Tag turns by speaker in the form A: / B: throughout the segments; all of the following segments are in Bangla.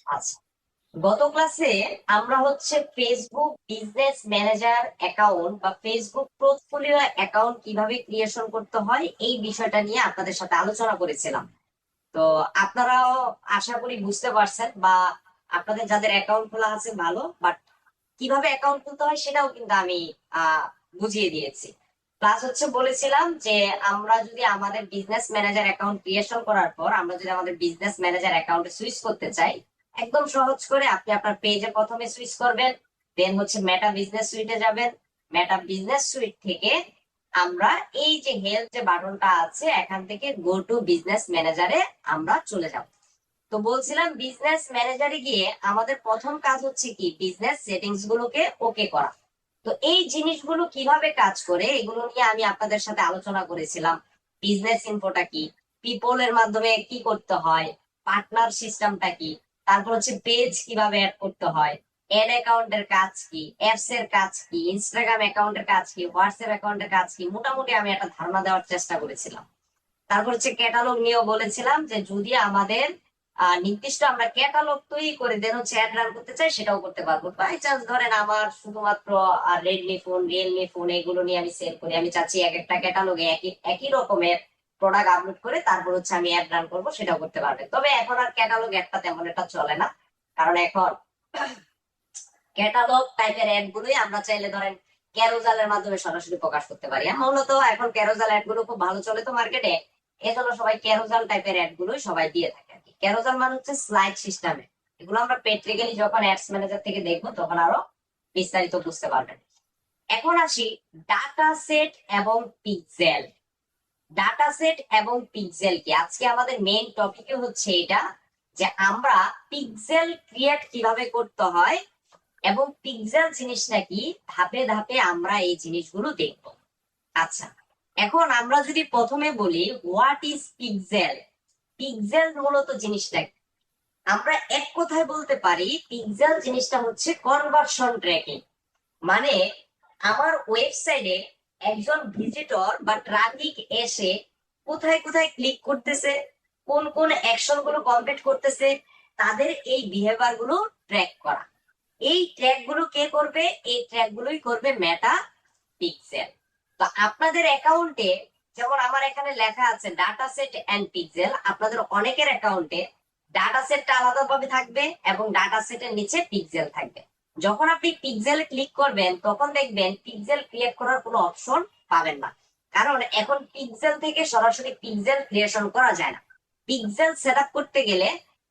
A: আচ্ছা, গত ক্লাসে আমরা হচ্ছে ফেসবুক বিজনেস ম্যানেজার অ্যাকাউন্ট বা ফেসবুক পোর্টফোলিও অ্যাকাউন্ট কিভাবে ক্রিয়েশন করতে হয় এই বিষয়টা নিয়ে আপনাদের সাথে আলোচনা করেছিলাম। তো আপনারাও আশা করি বুঝতে পারছেন, বা আপনাদের যাদের অ্যাকাউন্ট খোলা আছে ভালো, বাট কিভাবে অ্যাকাউন্ট খুলতে হয় সেটাও কিন্তু আমি আহ বুঝিয়ে দিয়েছি। প্লাস হচ্ছে বলেছিলাম যে আমরা যদি আমাদের বিজনেস ম্যানেজার অ্যাকাউন্ট ক্রিয়েশন করার পর আমরা যদি আমাদের বিজনেস ম্যানেজার অ্যাকাউন্টে সুইচ করতে চাই, একদম সহজ করে আপনি আপনার পেজে প্রথমে সুইচ করবেন, দেন হচ্ছে মেটা বিজনেস সুইটে যাবেন। মেটা বিজনেস সুইট থেকে আমরা এই যে হেল্প যে বাটনটা আছে এখান থেকে গো টু বিজনেস ম্যানেজারে আমরা চলে যাব। তো বলছিলাম বিজনেস ম্যানেজারে গিয়ে আমাদের প্রথম কাজ হচ্ছে কি বিজনেস সেটিংস গুলোকে ওকে করা। তো এই জিনিসগুলো কিভাবে কাজ করে এগুলো নিয়ে আমি আপনাদের সাথে আলোচনা করেছিলাম। বিজনেস ইনফোটা কি, পিপল এর মাধ্যমে কি করতে হয়, পার্টনার সিস্টেমটা কি, তারপর হচ্ছে পেজ কিভাবে অ্যাড করতে হয়, এড অ্যাকাউন্টের কাজ কি, অ্যাপস এর কাজ কি, ইনস্টাগ্রাম অ্যাকাউন্টের কাজ কি, হোয়াটসঅ্যাপ অ্যাকাউন্টের কাজ কি, মোটামুটি আমি একটা ধারণা দেওয়ার চেষ্টা করেছিলাম। তারপর হচ্ছে ক্যাটালগ নিয়েও বলেছিলাম যে যদি আমাদের নির্দিষ্ট আমরা ক্যাটালগ তৈরি করে দেন হচ্ছে অ্যাড রান করতে চাই সেটাও করতে পারবো। বাই চান্স ধরেন আমার শুধুমাত্র রেডমি ফোন রিয়েলমি ফোন এগুলো নিয়ে আমি সেল করি, আমি চাচ্ছি এক একটা ক্যাটালগে একই একই রকমের প্রোডাক্ট আপলোড করে তারপর হচ্ছে আমি অ্যাড রান করবো, সেটাও করতে পারবে। তবে এখন আর ক্যাটালগ একটা তেমন একটা চলে না, কারণ এখন ক্যাটালগ টাইপের অ্যাড গুলোই আমরা চাইলে ধরেন ক্যারোজালের মাধ্যমে সরাসরি প্রকাশ করতে পারি। মূলত এখন ক্যারোজাল অ্যাড গুলো খুব ভালো চলে তো মার্কেটে, এজন্য সবাই ক্যারোজাল টাইপের অ্যাড গুলোই সবাই দিয়ে থাকে আর কি। ক্যারোজাল মানে হচ্ছে স্লাইড সিস্টেমে, এগুলো আমরা প্র্যাকটিক্যালি যখন অ্যাডস ম্যানেজার থেকে দেখবো তখন আরো বিস্তারিত বুঝতে পারবেন। এখন আসি ডাটা সেট এবং পিক্সেল। ডাটা সেট এবং পিক্সেল কি, আজকে আমাদের মেইন টপিকে হচ্ছে এটা, যে আমরা পিক্সেল ক্রিয়েট কিভাবে করতে হয় এবং পিক্সেল জিনিসটা কি, ধাপে ধাপে আমরা এই জিনিসগুলো দেখব। আচ্ছা, এখন আমরা যদি প্রথমে বলি হোয়াট ইজ পিক্সেল। পিক্সেল মূলত জিনিসটা কি? আমরা এক কথায় বলতে পারি পিক্সেল জিনিসটা হচ্ছে কনভার্সন ট্র্যাকিং। মানে আমার ওয়েবসাইটে একজন ভিজিটর বা ট্রাফিক এসে কোথায় কোথায় ক্লিক করতেছে, কোন কোন অ্যাকশন গুলো কমপ্লিট করতেছে, তাদের এই বিহেভিয়ার গুলো ট্র্যাক করা। এই ট্র্যাক গুলো কে করবে? এই ট্র্যাক গুলোই করবে মেটা পিক্সেল। তো আপনাদের অ্যাকাউন্টে, যেমন আমার এখানে লেখা আছে ডাটা সেট এন্ড পিক্সেল, আপনাদের অনেকের অ্যাকাউন্টে ডাটা সেটটা আলাদাভাবে থাকবে এবং ডাটা সেটের নিচে পিক্সেল থাকবে। যখন আপনি পিক্সেল ক্লিক করবেন তখন দেখবেন পিক্সেল ক্রিয়েট করার কোনো অপশন পাবেন না, কারণ এখন পিক্সেল থেকে সরাসরি পিক্সেল ক্রিয়েশন করা যায় না। পিক্সেল সেট আপ করতে গেলে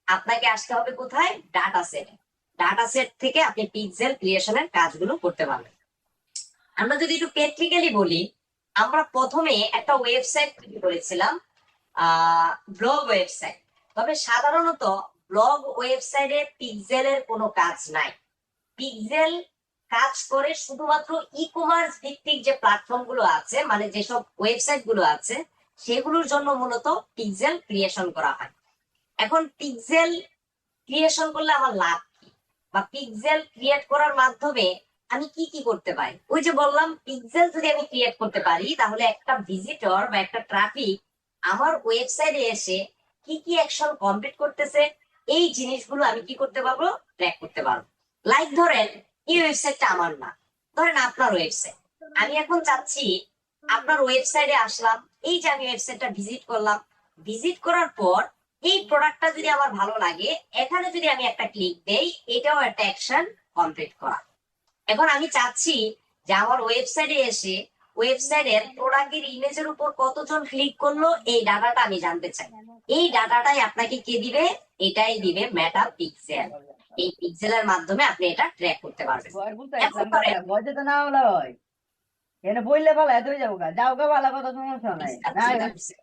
A: আপনাকে আসতে হবে কোথায়? Data set. ডাটা সেট থেকে আপনি পিক্সেল ক্রিয়েশনের কাজগুলো করতে পারবেন। আমরা যদি একটু প্র্যাকটিক্যালি বলি, আমরা প্রথমে একটা ওয়েবসাইট তৈরি করেছিলাম, ব্লগ ওয়েবসাইট। তবে সাধারণত ব্লগ ওয়েবসাইটে পিক্সেলের কোনো কাজ নাই। পিক্সেল কাজ করে শুধুমাত্র ই কমার্স ভিত্তিক যে প্ল্যাটফর্ম গুলো আছে, মানে যেসব ওয়েবসাইট গুলো আছে সেগুলোর জন্য মূলত পিক্সেল ক্রিয়েশন করা হয়। এখন পিক্সেল ক্রিয়েশন করলে আমার লাভ কি, বা পিক্সেল ক্রিয়েট করার মাধ্যমে আমি কি কি করতে পারি? ওই যে বললাম পিক্সেল যদি আমি ক্রিয়েট করতে পারি তাহলে একটা ভিজিটর বা একটা ট্রাফিক আমার ওয়েবসাইটে এসে কি কি অ্যাকশন কমপ্লিট করতেছে এই জিনিসগুলো আমি কি করতে পারবো? ট্র্যাক করতে পারবো। লাইক ধরেন এই ওয়েবসাইটটা আমার না, ধরেন আপনার ওয়েবসাইট। আমি এখন চাচ্ছি আপনার ওয়েবসাইটে আসলাম, এই যে আমি ওয়েবসাইটটা ভিজিট করলাম, ভিজিট করার পর এই প্রোডাক্টটা যদি আমার ভালো লাগে এখানে যদি আমি একটা ক্লিক দেই, এটাও একটা অ্যাকশন কমপ্লিট করা। এখন আমি চাচ্ছি যে আমার ওয়েবসাইটে এসে ওয়েবসাইটের প্রোডাক্টের ইমেজের উপর কতজন ক্লিক করলো এই ডাটাটা আমি জানতে চাই। এই ডাটাটাই আপনাকে কে দিবে? এটাই দিবে মেটা পিক্সেল। এই পিক্সেলের মাধ্যমে আপনি এটা ট্র্যাক করতে পারবেন। এখন ধরেন
B: এনে বললে ভালো এত যাবো গা যাও গা ভালো কথা সমস্যা নাই না
A: চিন্তা করছি।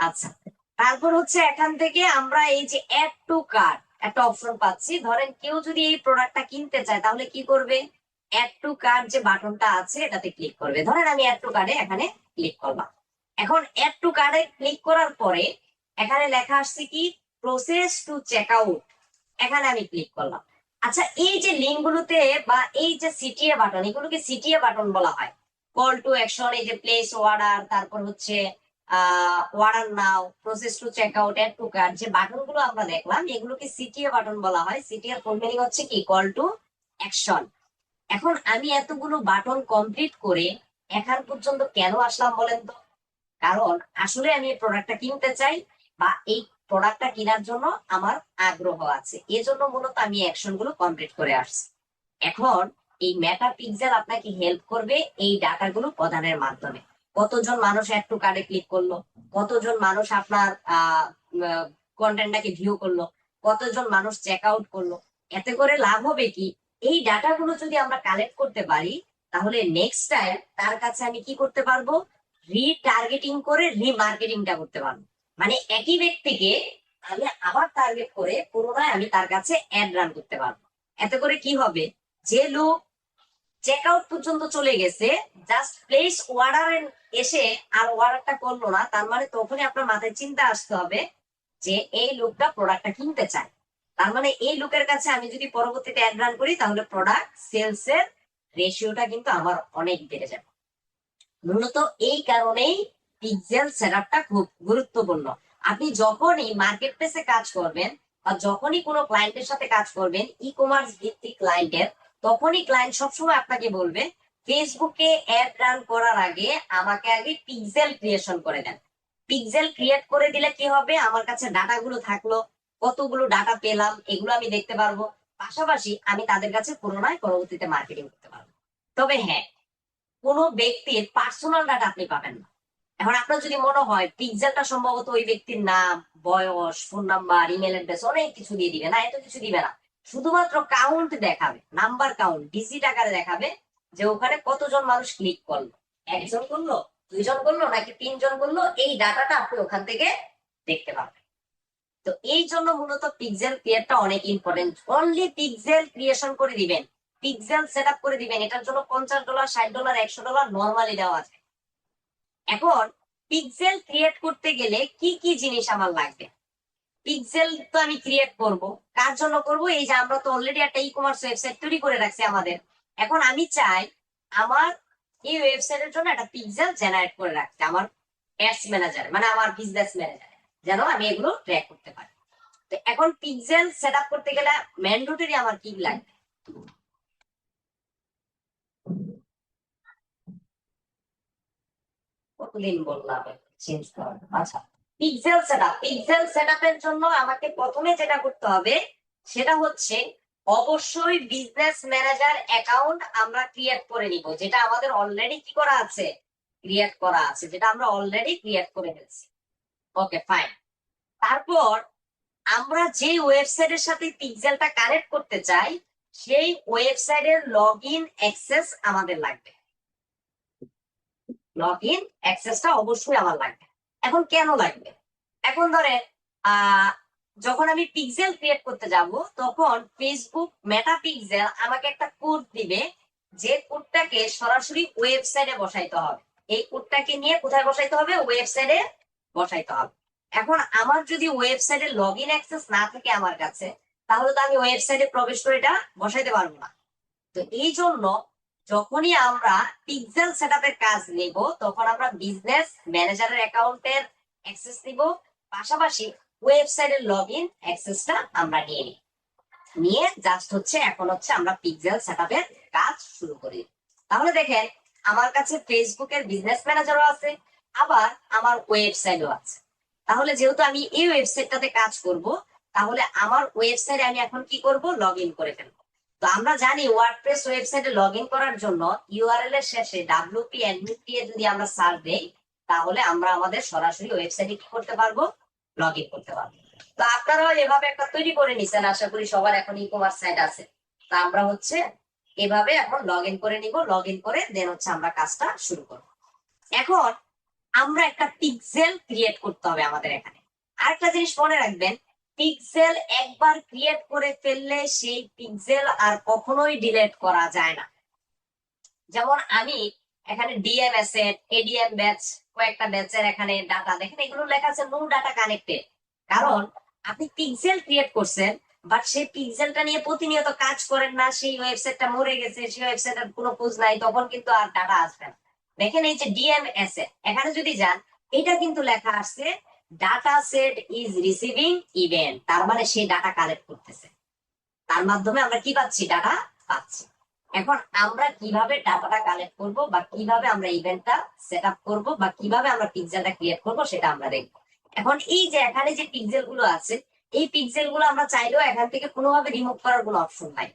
A: আচ্ছা, তারপর হচ্ছে এখান থেকে আমরা এই যে অ্যাড টু কার্ট একটা অপশন পাচ্ছি। ধরেন কেউ যদি এই প্রোডাক্টটা কিনতে চায় তাহলে কি করবে? অ্যাড টু কার্ট যে বাটনটা আছে এটাতে ক্লিক করবে। ধরেন আমি অ্যাড টু কার্টে এখানে ক্লিক করলাম। এখন অ্যাড টু কার্টে ক্লিক করার পরে এখানে লেখা আসছে কি প্রসেস টু চেক আউট, এখানে আমি ক্লিক করলাম। আচ্ছা, এই যে লিঙ্ক গুলোতে বা এই যে সিটিএ বাটন, এগুলোকে সিটিএ বাটন বলা হয়। কল টু অ্যাকশন, এই যে প্লেস অর্ডার, তারপর হচ্ছে order now, process to check out, add to cart, যে বাটন গুলো আমরা দেখলাম এগুলোকে সিটিএ বাটন বলা হয়। সিটিএর ফুল মিনিং হচ্ছে কি, কল টু অ্যাকশন। এখন আমি এতগুলো বাটন কমপ্লিট করে এখন পর্যন্ত কেন আসলাম বলেন তো? কারণ আসলে আমি এই প্রোডাক্টটা কিনতে চাই, বা এই প্রোডাক্টটা কেনার জন্য আমার আগ্রহ আছে, এজন্য মূলত আমি অ্যাকশন গুলো কমপ্লিট করে আসছি। এখন এই মেটা পিক্সেল আপনাকে হেল্প করবে এই ডাটাগুলো প্রদানের মাধ্যমে। কতজন মানুষ অ্যাড টু কার্ডে ক্লিক করলো, কতজন মানুষ আপনার কন্টেন্টটাকে ভিউ করলো, কতজন মানুষ চেক আউট করলো। এতে করে লাভ হবে কি, এই ডাটাগুলো যদি আমরা কালেক্ট করতে পারি, তাহলে নেক্সট টাইম তার কাছে আমি কি করতে পারবো, রিটার্গেটিং করে রিমার্কেটিংটা করতে পারবো। মানে একই ব্যক্তিকে আমি আবার টার্গেট করে পুনরায় আমি তার কাছে অ্যাড রান করতে পারবো। এতে করে কি হবে, যে লোক চেক আউট পর্যন্ত চলে গেছে, জাস্ট প্লেস অর্ডার এসে আর অর্ডারটা করলো না, তার মানে তখনই আপনার মাথায় চিন্তা আসতে হবে যে এই লোকটা প্রোডাক্টটা কিনতে চায়। তার মানে এই লোকের কাছে আমি যদি পরবর্তীতে অ্যাড রান করি, তাহলে প্রোডাক্ট সেলস এর রেশিওটা কিন্তু আমার অনেক বেড়ে যাবে। মূলত এই কারণেই পিক্সেল সেটআপটা খুব গুরুত্বপূর্ণ। আপনি যখনই মার্কেট প্লেসে কাজ করবেন, বা যখনই কোনো ক্লায়েন্টের সাথে কাজ করবেন, ই কমার্স ভিত্তিক ক্লায়েন্টের, তখনই ক্লায়েন্ট সবসময় আপনাকে বলবে ফেসবুকে অ্যাড রান করার আগে আমাকে আগে পিক্সেল ক্রিয়েশন করে দেন। পিক্সেল ক্রিয়েট করে দিলে কি হবে, আমার কাছে ডাটাগুলো থাকলো, কতগুলো ডাটা পেলাম এগুলো আমি দেখতে পারবো, পাশাপাশি আমি তাদের কাছে পুনরায় পরবর্তীতে মার্কেটিং করতে পারবো। তবে হ্যাঁ, কোনো ব্যক্তির পার্সোনাল ডাটা আপনি পাবেন না। এখন আপনার যদি মনে হয় পিক্সেলটা সম্ভবত ওই ব্যক্তির নাম, বয়স, ফোন নাম্বার, ইমেল অ্যাড্রেস অনেক কিছু দিয়ে দিবে, না এত কিছু দিবে না। শুধুমাত্র কাউন্ট দেখাবে, নাম্বার কাউন্ট ডিজিট আকারে দেখাবে, যে ওখানে কতজন মানুষ ক্লিক করলো, একজন করলো, দুইজন করলো, নাকি তিনজন করলো, এই ডাটাটা আপনি ওখান থেকে দেখতে পাবেন। তো এই জন্য মূলত পিক্সেল ক্রিয়েটটা অনেক ইম্পর্টেন্ট। অনলি পিক্সেল ক্রিয়েশন করে দিবেন, পিক্সেল সেট আপ করে দিবেন, এটার জন্য $50, $60, $100 নর্মালি দেওয়া আছে। এখন পিক্সেল ক্রিয়েট করতে গেলে কি কি জিনিস আমার লাগবে? পিক্সেল তো আমি ক্রিয়েট করব, কার জন্য করব, এই যে আমরা তো অলরেডি একটা ই কমার্স ওয়েবসাইট তৈরি করে রাখছি আমাদের। এখন আমি চাই আমার এই ওয়েবসাইটের জন্য একটা পিক্সেল জেনারেট করে রাখতে আমার অ্যাডস ম্যানেজার, মানে আমার বিজনেস ম্যানেজার, যেন আমি এগুলো ট্র্যাক করতে পারি। তো এখন পিক্সেল সেট আপ করতে গেলে ম্যান্ডেটরি আমার কি লাগবে? কতদিন বললাম চেঞ্জ করার? আচ্ছা, পিক্সেল সেটআপের জন্য আমাকে প্রথমে যেটা করতে হবে সেটা হচ্ছে অবশ্যই বিজনেস ম্যানেজার অ্যাকাউন্ট আমরা ক্রিয়েট করে নিব, যেটা আমাদের অলরেডি কি করা আছে, ক্রিয়েট করা আছে, যেটা আমরা অলরেডি ক্রিয়েট করে ফেলছি। Okay fine. তারপর আমরা যে ওয়েবসাইটের সাথে পিক্সেলটা কানেক্ট করতে চাই, সেই ওয়েবসাইটের লগ ইন অ্যাক্সেস আমাদের লাগবে। লগ ইন অ্যাক্সেসটা অবশ্যই আমার লাগবে। এখন কেন লাগবে? এখন ধরেন আহ যখন আমি পিক্সেল ক্রিয়েট করতে যাব, তখন ফেসবুক মেটা পিক্সেল আমাকে একটা কোড দিবে, যে কোডটাকে সরাসরি ওয়েবসাইটে বসাইতে হবে। এই কোডটাকে নিয়ে কোথায় বসাইতে হবে, ওয়েবসাইটে বসাইতে হবে। এখন আমার যদি ওয়েবসাইটে লগ ইন অ্যাক্সেস না থাকে আমার কাছে, তাহলে তো আমি ওয়েবসাইটে প্রবেশ করে এটা বসাইতে পারবো না। তো এই জন্য যখনই আমরা পিক্সেল সেটআপের কাজ নেব, তখন আমরা বিজনেস ম্যানেজারের অ্যাকাউন্টের অ্যাক্সেস নিব, পাশাপাশি ওয়েবসাইটের লগ ইন অ্যাক্সেসটা আমরা নিয়ে জাস্ট হচ্ছে এখন হচ্ছে আমরা পিক্সেল সেটআপের কাজ শুরু করি। তাহলে দেখেন, আমার কাছে ফেসবুকের বিজনেস ম্যানেজারও আছে, আবার আমার ওয়েবসাইটও আছে। তাহলে যেহেতু আমি এই ওয়েবসাইটটাতে কাজ করব, তাহলে আমার ওয়েবসাইটে আমি এখন কি করব, লগ ইন করে ফেলবো। তো আমরা জানি ওয়ার্ডপ্রেস ওয়েবসাইটে লগ ইন করার জন্য ইউআরএল এর শেষে WP অ্যাডমিন দিয়ে যদি আমরা সার্চ দেই, তাহলে আমরা আমাদের সরাসরি ওয়েবসাইটে কি করতে পারবো, লগ ইন করতে পারবো। তো আপনারাও এভাবে একটা তৈরি করে নিছেন, আশা করি সবার এখন ই কমার্স সাইট আছে। তা আমরা হচ্ছে এভাবে এখন লগ ইন করে নিব, লগ ইন করে দেন হচ্ছে আমরা কাজটা শুরু করব। এখন আমরা একটা পিক্সেল ক্রিয়েট করতে হবে আমাদের এখানে। আরেকটা জিনিস মনে রাখবেন, পিক্সেল একবার ক্রিয়েট করে ফেললে সেই পিক্সেল আর কখনোই ডিলিট করা যায় না। যেমন আমি এখানে ডিএম অ্যাসেট, এডিএম ব্যাচ, কয়েকটা ব্যাচের এখানে ডাটা দেখেন, এগুলো লেখা আছে নো ডাটা কানেক্টেড। কারণ আপনি পিক্সেল ক্রিয়েট করছেন, বাট সেই পিক্সেলটা নিয়ে প্রতিনিয়ত কাজ করেন না, সেই ওয়েবসাইটটা মরে গেছে, সেই ওয়েবসাইটের কোনো খোঁজ নাই, তখন কিন্তু আর ডাটা আসবে না। দেখেন এই যে ডিএম অ্যাসেট, এখানে যদি যান, এটা কিন্তু লেখা আসছে data set is receiving event, তার মানে সে ডাটা কালেক্ট করতেছে, তার মাধ্যমে আমরা কি পাচ্ছি, ডাটা পাচ্ছি। এখন আমরা কিভাবে ডাটাটা কালেক্ট করব বা কিভাবে আমরা ইভেন্টটা সেট আপ করবো বা কিভাবে আমরা পিক্সেলটা ক্রিয়েট করব সেটা আমরা দেখবো। এখন এই যে এখানে যে পিক্সেল গুলো আছে, এই পিক্সেল গুলো আমরা চাইলেও এখান থেকে কোনোভাবে রিমুভ করার কোনো অপশন নাই।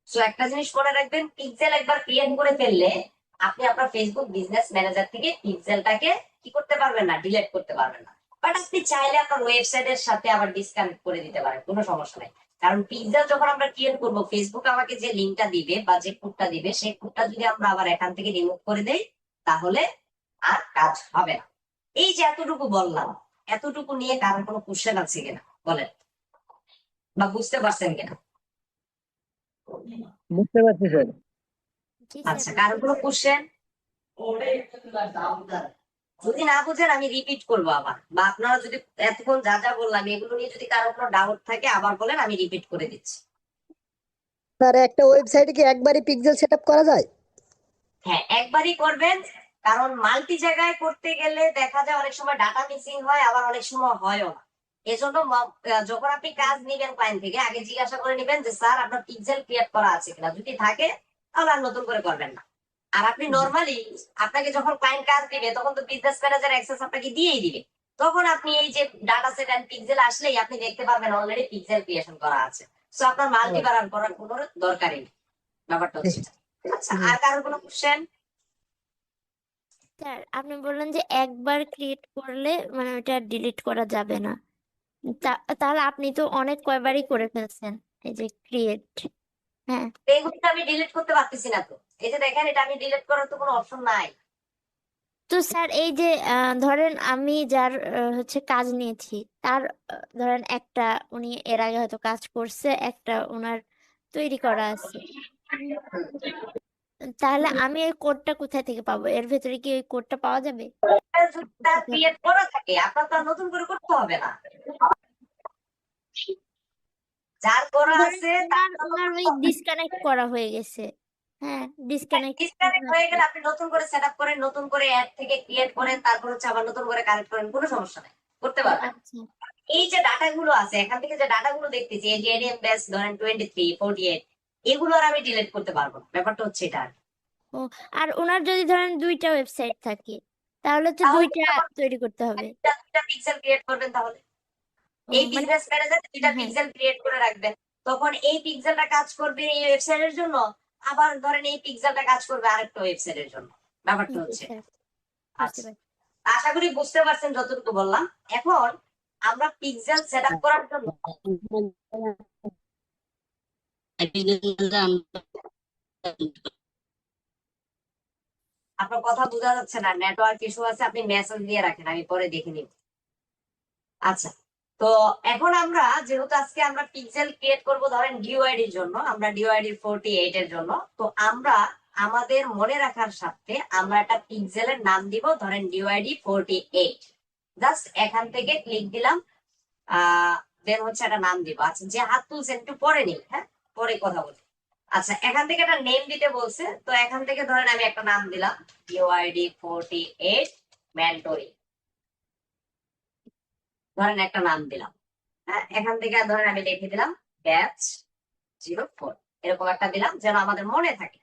A: সো একটা জিনিস মনে রাখবেন, পিক্সেল একবার ক্রিয়েট করে ফেললে আপনি আপনার ফেসবুক বিজনেস ম্যানেজার থেকে পিক্সেলটাকে কি করতে পারবেন না, ডিলিট করতে পারবেন না। বাট আপনি চাইলে আপনার ওয়েবসাইটের সাথে আবার ডিসকানেক্ট করে দিতে পারেন, কোনো সমস্যা নেই। কারণ পিক্সেল যখন আমরা ক্রিয়েট করব, ফেসবুক আমাকে যে লিঙ্কটা দিবে বা যে কোডটা দিবে, সেই কোডটা যদি আমরা আবার এখান থেকে রিমুভ করে দেই তাহলে আর কাজ হবে না। এই যে এতটুকু বললাম, এতটুকু নিয়ে কারোর কোনো কোশ্চেন আছে কিনা বলেন, বা বুঝতে পারছেন কিনা?
C: বুঝতে পারছি স্যার।
D: জি
A: আচ্ছা,
D: স্যার।
A: কারোর কোনো কোশ্চেন? যদি না বুঝেন আমি রিপিট করবো আবার, বা আপনারা যদি এতক্ষণ যা যা বললাম এগুলো নিয়ে যদি কারো কোনো ডাউট থাকে আবার বলেন, আমি রিপিট করে দিচ্ছি।
E: স্যার একটা ওয়েবসাইটে কি একবারই পিক্সেল সেটআপ করা যায়?
A: হ্যাঁ, একবারই করবেন, কারণ মাল্টি জায়গায় করতে গেলে দেখা যায় অনেক সময় ডাটা মিসিং হয়, আবার অনেক সময় হয়ও না। এজন্য যখন আপনি কাজ নিবেন ক্লায়েন্ট থেকে, আগে জিজ্ঞাসা করে নিবেন যে স্যার আপনার পিক্সেল ক্রিয়েট করা আছে কিনা, যদি থাকে তাহলে আর নতুন করে করবেন না। আর আপনি নর্মালি আপনাকে যখন ক্লায়েন্ট কাজ দিবে তখন তো বিজনেস ম্যানেজার অ্যাক্সেস আপনাকে দিয়েই দিবে, তখন আপনি এই যে ডাটা সেট এন্ড পিক্সেল আসলেই আপনি দেখতে পারবেন অলরেডি পিক্সেল ক্রিয়েশন করা আছে। সো আপনার মাল্টি বানান করার কোনো দরকারই নেই, ব্যাপারটা হচ্ছে এটা। আচ্ছা, আর কারোর কোনো কোশ্চেন?
D: স্যার আপনি বললেন যে একবার ক্রিয়েট করলে মানে ওটা ডিলিট করা যাবে না। তাহলে আপনি তো অনেক কয়বারই করে ফেলছেন এই যে ক্রিয়েট। হ্যাঁ,
A: এইগুলো আমি ডিলিট করতে পারতেছি না তো। এই যে দেখেন, এটা আমি ডিলিট করার তো কোনো অপশন নাই।
D: তো স্যার এই যে ধরেন আমি যার হচ্ছে কাজ নিয়েছি তার ধরেন একটা উনি এর আগে হয়তো কাজ করছে, একটা ওনার তৈরি করা আছে। তাহলে আমি এই কোডটা কোথায় থেকে পাবো? এর ভেতরে কি ওই কোডটা পাওয়া যাবে?
A: যদি তার ক্রিয়েট করা থাকে আপনার তো আর নতুন করে করতে হবে না, যার করা
D: ধরেন
A: আছে তার
D: ওনার ওই ডিসকানেক্ট করা হয়ে গেছে। হ্যাঁ, ডিসকানেক্ট।
A: ডিসকানেক্ট হয়ে গেলে আপনি নতুন করে সেট আপ করেন, নতুন করে অ্যাড থেকে ক্রিয়েট করেন, তারপর হচ্ছে আবার নতুন করে কানেক্ট করেন, কোনো সমস্যা নাই, করতে পারবেন।
D: আচ্ছা।
A: এই যে ডাটা গুলো আছে এখান থেকে, যে ডাটা গুলো দেখতেছি, এই যে এডিএম বেস ধরেন 23 48, এগুলো আর আমি ডিলিট করতে পারবো না, ব্যাপারটা হচ্ছে এটা।
D: ও, আর ওনার যদি ধরেন দুইটা ওয়েবসাইট থাকে তাহলে তো
A: তাহলে
D: দুইটা তৈরি করতে হবে।
A: দুইটা পিক্সেল ক্রিয়েট করবেন, তাহলে
D: ও,
A: এই
D: মানে
A: বিজনেস ম্যানেজার দুইটা
D: হ্যাঁ।
A: পিক্সেল ক্রিয়েট করে রাখবেন, তখন এই পিক্সেলটা কাজ করবে এই ওয়েবসাইটের জন্য, আবার ধরেন এই পিক্সেলটা কাজ করবে আরেকটা ওয়েবসাইটের জন্য, ব্যাপারটা
D: জি
A: হচ্ছে।
D: স্যার, বুঝতে
A: আচ্ছা,
D: পারছি।
A: আশা করি বুঝতে পারছেন যতটুকু বললাম। এখন আমরা পিক্সেল সেট আপ করার জন্য আপনার কথা বোঝা যাচ্ছে না, নেটওয়ার্ক ইস্যু আছে, আপনি মেসেজ দিয়ে রাখেন, আমি পরে দেখে নিব। আচ্ছা, তো এখন আমরা যেহেতু আজকে আমরা পিক্সেল ক্রিয়েট করব ধরেন ডিওআইডির জন্য, আমরা ডিওআইডি 48 এর জন্য, তো আমরা আমাদের মনে রাখার সাথে আমরা একটা পিক্সেলের নাম দিব ধরেন ডিওআইডি 48। জাস্ট এখান থেকে ক্লিক দিলাম, দেন হচ্ছে একটা নাম দিব। আচ্ছা, যে হাত তুলছেন একটু পরে নিই, হ্যাঁ পরে কথা বলি। আচ্ছা, এখান থেকে একটা নেম দিতে বলছে, তো এখান থেকে ধরেন আমি একটা নাম দিলাম ডিওআইডি 48 ম্যান্টরি, ধরেন একটা নাম দিলাম। হ্যাঁ, এখান থেকে ধরেন আমি লিখে দিলাম ব্যাচ 04, এরকম একটা দিলাম যেন আমাদের মনে থাকে।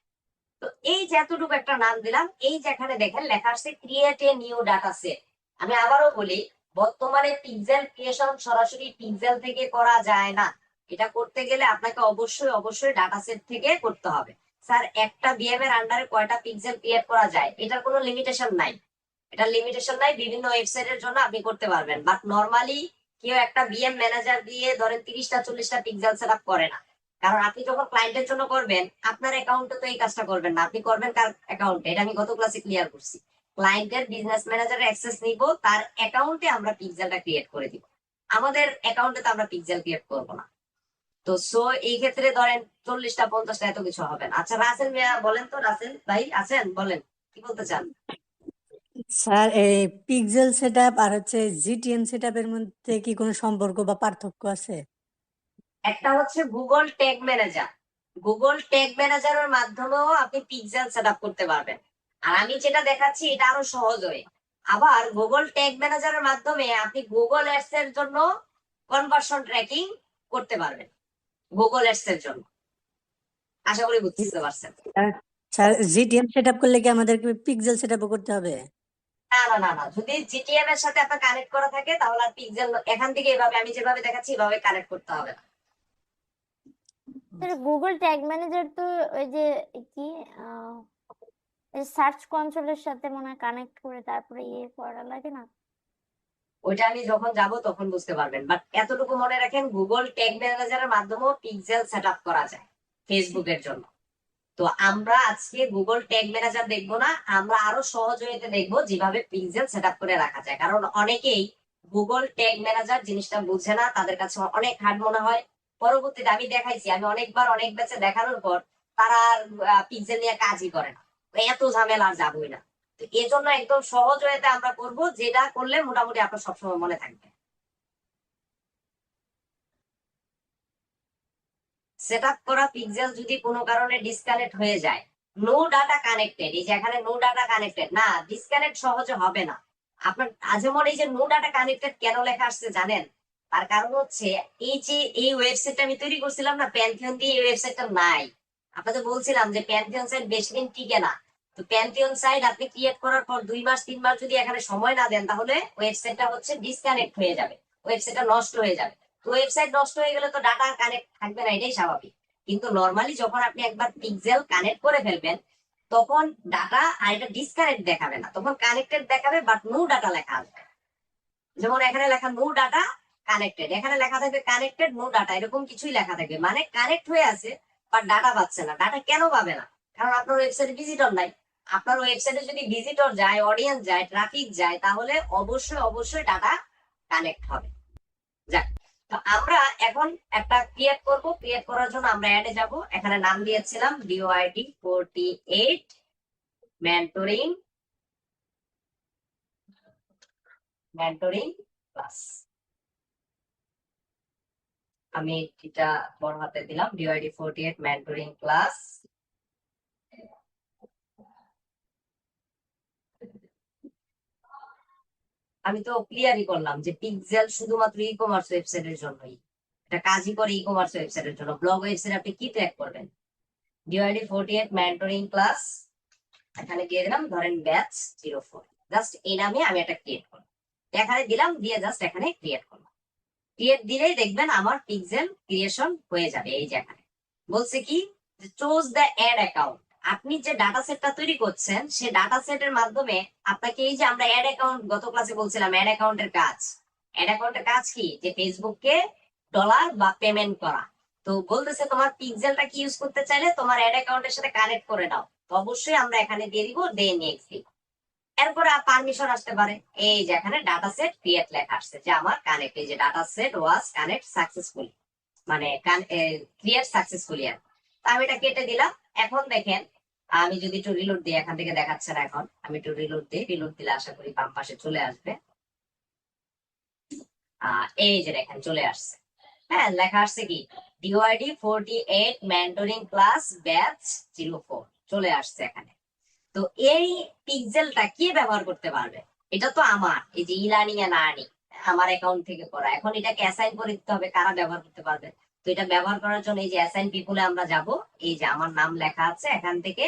A: তো এই যে এতটুকু একটা নাম দিলাম, এই যে এখানে দেখেন লেখা আছে create a new data set. আমি আবারও বলি, বর্তমানে পিক্সেল ক্রিয়েশন সরাসরি পিক্সেল থেকে করা যায় না, এটা করতে গেলে আপনাকে অবশ্যই অবশ্যই ডাটা সেট থেকে করতে হবে। স্যার একটা বিএম এর আন্ডারে কয়টা পিক্সেল ক্রিয়েট করা যায়, এটার কোনো লিমিটেশন নাই, এটার লিমিটেশন নাই, বিভিন্ন ওয়েবসাইটের জন্য আপনি করতে পারবেন, বাট নর্মালি কেউ একটা বিএম ম্যানেজার দিয়ে ধরেন 30টা 40টা পিক্সেল সেট আপ করে না। কারণ আপনি যখন ক্লায়েন্টের জন্য করবেন আপনার অ্যাকাউন্টে তো এই কাজটা করবেন না, আপনি করবেন কার অ্যাকাউন্টে, এটা আমি গত ক্লাসে ক্লিয়ার করছি। ক্লায়েন্টের বিজনেস ম্যানেজারের অ্যাক্সেস নিব, তার অ্যাকাউন্টে আমরা পিক্সেলটা ক্রিয়েট করে দিব, আমাদের অ্যাকাউন্টে তো আমরা পিক্সেল ক্রিয়েট করবো না। তো সো এই ক্ষেত্রে ধরেন 40টা 50টা এত কিছু হবে না। আচ্ছা, রাসেল মিয়া বলেন তো, রাসেল ভাই আছেন, বলেন কি বলতে চান?
F: স্যার এই পিক্সেল সেটআপ আর হচ্ছে জিটিএম সেটআপের মধ্যে কি কোনো সম্পর্ক বা পার্থক্য আছে?
A: একটা হচ্ছে Google tag manager, Google tag ম্যানেজারের মাধ্যমেও আপনি পিক্সেল সেট আপ করতে পারবেন। আর আমি যেটা দেখাচ্ছি এটা আরো সহজ হয়, আবার গুগল ট্যাগ ম্যানেজারের মাধ্যমে আপনি গুগল অ্যাডস এর জন্য কনভার্সন ট্র্যাকিং করতে পারবেন, গুগল অ্যাডস এর জন্য। আশা করি বুঝতে পারছেন।
F: স্যার জিটিএম সেট আপ করলে কি আমাদেরকে পিক্সেল সেট আপও করতে হবে?
A: না না না না, যদি জিটিএম এর সাথে আপনার কানেক্ট করা থাকে তাহলে আর পিক্সেল এখান থেকে এভাবে আমি যেভাবে দেখাচ্ছি এভাবে কানেক্ট করতে হবে না।
D: গুগল ট্যাগ ম্যানেজার তো ওই যে কি সার্চ কনসোলের সাথে মনে হয় কানেক্ট করে তারপরে ইয়ে করা লাগে না?
A: ওইটা আমি যখন যাব তখন বুঝতে পারবেন, বাট এতটুকু মনে রাখেন গুগল ট্যাগ ম্যানেজারের মাধ্যমেও পিক্সেল সেট আপ করা যায় ফেসবুকের জন্য। তো আমরা আজকে গুগল ট্যাগ ম্যানেজার দেখবো না, আমরা আরো সহজ ওয়েতে দেখবো যেভাবে পিক্সেল সেট আপ করে রাখা যায়। কারণ অনেকেই গুগল ট্যাগ ম্যানেজার জিনিসটা বুঝে না, তাদের কাছে অনেক হার্ড মনে হয়। পরবর্তীতে আমি দেখাইছি, আমি অনেকবার অনেক ব্যাচে দেখানোর পর তারা পিক্সেল নিয়ে কাজই করে না, এত ঝামেলা আর যাবোই না। তো এই জন্য একদম সহজ ওয়েতে আমরা করবো, যেটা করলে মোটামুটি আপনার সবসময় মনে থাকবে। সেট আপ করা পিক্সেল যদি কোনো কারণে ডিসকানেক্ট হয়ে যায়, নো ডাটা কানেক্টেড, এই যে এখানে নো ডাটা কানেক্টেড না, ডিসকানেক্ট সহজে হবে না আপনার। যেমন এই যে নো ডাটা কানেক্টেড কেন লেখা আসছে জানেন? তার কারণ হচ্ছে এই যে এই ওয়েবসাইটটা আমি তৈরি করছিলাম না প্যান্থিয়ন দিয়ে, এই ওয়েবসাইটটা নাই। আপনাদের বলছিলাম যে প্যান্থিয়ন সাইট বেশি দিন টিকে না। তো প্যান্থিয়ন সাইট আপনি ক্রিয়েট করার পর 2 মাস 3 মাস যদি এখানে সময় না দেন তাহলে ওয়েবসাইটটা হচ্ছে ডিসকানেক্ট হয়ে যাবে, ওয়েবসাইটটা নষ্ট হয়ে যাবে। তো ওয়েবসাইট নষ্ট হয়ে গেলে তো ডাটা কানেক্ট থাকবে না, এটাই স্বাভাবিক। কিন্তু নর্মালি যখন আপনি একবার পিক্সেল কানেক্ট করে ফেলবেন তখন ডাটা আর এটা ডিসকানেক্ট দেখাবে না, তখন কানেক্টেড দেখাবে বাট নো ডাটা লেখা আসবে। যেমন এখানে লেখা নো ডাটা কানেক্টেড, এখানে লেখা থাকবে কানেক্টেড নো ডাটা, এরকম কিছুই লেখা থাকবে, মানে কানেক্ট হয়ে আছে বাট ডাটা পাচ্ছে না। ডাটা কেন পাবে না? কারণ আপনার ওয়েবসাইটে ভিজিটর নাই। আপনার ওয়েবসাইটে যদি ভিজিটর যায়, অডিয়েন্স যায়, ট্রাফিক যায়, তাহলে অবশ্যই অবশ্যই ডাটা কানেক্ট হবে। যাক, তো আমরা এখন একটা ক্রিয়েট করব, ক্রিয়েট করার জন্য আমরা অ্যাডে যাব, এখানে নাম দিয়েছিলাম ডিওআইডি 48 মেন্টরিং ক্লাস। আমি এটা বড় হাতে দিলাম, ডিওআইডি 48 মেন্টরিং ক্লাস। আমি তো ক্লিয়ারই করলাম যে পিক্সেল শুধুমাত্র ই কমার্স ওয়েবসাইটের জন্যই, এটা কাজই করে ই কমার্স ওয়েবসাইটের জন্য। ব্লগ ওয়েবসাইট আপনি কি ট্র্যাক করবেন? ডিওআইডি 48 মেন্টরিং ক্লাস, এখানে দিয়ে দিলাম ধরেন ব্যাচ 04, জাস্ট এই নামে আমি একটা ক্রিয়েট করলাম, এখানে দিলাম, দিয়ে জাস্ট এখানে ক্রিয়েট করলাম। ক্রিয়েট দিলেই দেখবেন আমার পিক্সেল ক্রিয়েশন হয়ে যাবে। এই যে এখানে বলছে কি চুজ দ্য অ্যাড অ্যাকাউন্ট, আপনি যে ডাটা সেটটা তৈরি করছেন সেই ডাটা সেটের মাধ্যমে আপনাকে এই যে আমরা অ্যাড অ্যাকাউন্ট গত ক্লাসে বলছিলাম, অ্যাড অ্যাকাউন্টের কাজ, অ্যাড অ্যাকাউন্টের কাজ কি যে ফেসবুককে ডলার বা পেমেন্ট করা। তো বলতেছে তোমার পিক্সেলটা কি ইউজ করতে চাইলে তোমার অ্যাড অ্যাকাউন্টের সাথে কানেক্ট করে দাও। তো অবশ্যই আমরা এখানে দিয়ে দিব দে নেক্সট দিব। এরপরে পারমিশন আসতে পারে, এই যে এখানে ডাটা সেট ক্রিয়েট লেখা আসছে যে আমার কানেক্ট, এই যে ডাটা সেট ওয়াজ কানেক্ট সাকসেসফুলি, মানে ক্রিয়েট সাকসেসফুলি। আর আমি এটা কেটে দিলাম। এখন দেখেন আমি যদি একটু রিলোড দিই, এখান থেকে দেখাচ্ছে না, এখন আমি একটু রিলোড দিই, রিলোড দিলে আশা করি বাম পাশে চলে আসবে। এই যে দেখেন চলে আসছে, হ্যাঁ লেখা আসছে কি ডিওআইডি 48 মেন্টরিং ক্লাস ব্যাচ 04 চলে আসছে এখানে। তো এই পিক্সেলটা কে ব্যবহার করতে পারবে? এটা তো আমার এই যে ইলার্নিং এন্ড আর্নিং আমার অ্যাকাউন্ট থেকে করা, এখন এটাকে অ্যাসাইন করে দিতে হবে কারা ব্যবহার করতে পারবে। তো এটা ব্যবহার করার জন্য এই যে অ্যাসাইন পিপলে আমরা যাব, এই যে আমার নাম লেখা আছে, এখান থেকে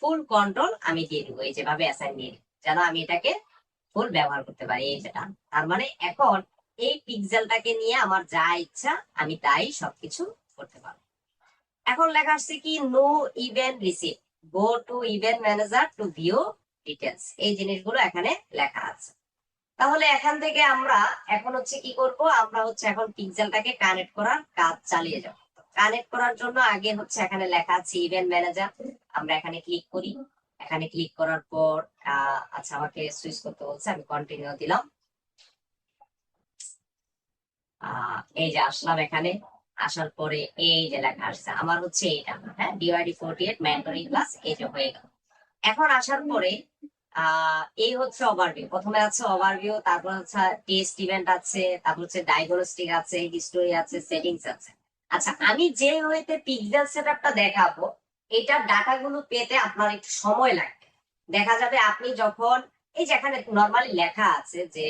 A: ফুল কন্ট্রোল আমি দিয়ে দিব, এই যেভাবে অ্যাসাইন দিয়ে দিব যেন আমি এটাকে ফুল ব্যবহার করতে পারি। এই যেটা তার মানে এখন এই পিক্সেলটাকে নিয়ে আমার যা ইচ্ছা আমি তাই সবকিছু করতে পারবো। এখন লেখা আসছে কি no event receive, go to event manager to view details, এই জিনিসগুলো এখানে লেখা আছে। তাহলে এখান থেকে আমরা এখন হচ্ছে কি করব, আমরা হচ্ছে এখন পিক্সেলটাকে কানেক্ট করার কাজ চালিয়ে যাব। কানেক্ট করার জন্য আগে হচ্ছে এখানে লেখা আছে ইভেন্ট ম্যানেজার, আমরা এখানে ক্লিক করি। এখানে ক্লিক করার পর আচ্ছা আমাকে সুইচ করতে বলছে, আমি কন্টিনিউ দিলাম। এই যে আসলাম এখানে, আসার পরে এই যে লেখা আসছে আমার হচ্ছে এটা, হ্যাঁ ডিওআইডি 48 মেন্টরিং ক্লাস, এই যে হয়ে গেল। এখন আসার পরে এই হচ্ছে ওভারভিউ, প্রথমে আছে ওভারভিউ, তারপর হচ্ছে টেস্ট ইভেন্ট আছে, তারপর হচ্ছে ডায়াগনস্টিক আছে, হিস্টোরি আছে, সেটিংস আছে। আচ্ছা আমি যে ওয়েতে পিক্সেল সেটআপটা দেখাবো, এটা ডাটাগুলো পেতে আপনার একটু সময় লাগবে। দেখা যাবে আপনি যখন এই যে এখানে নর্মালি লেখা আছে যে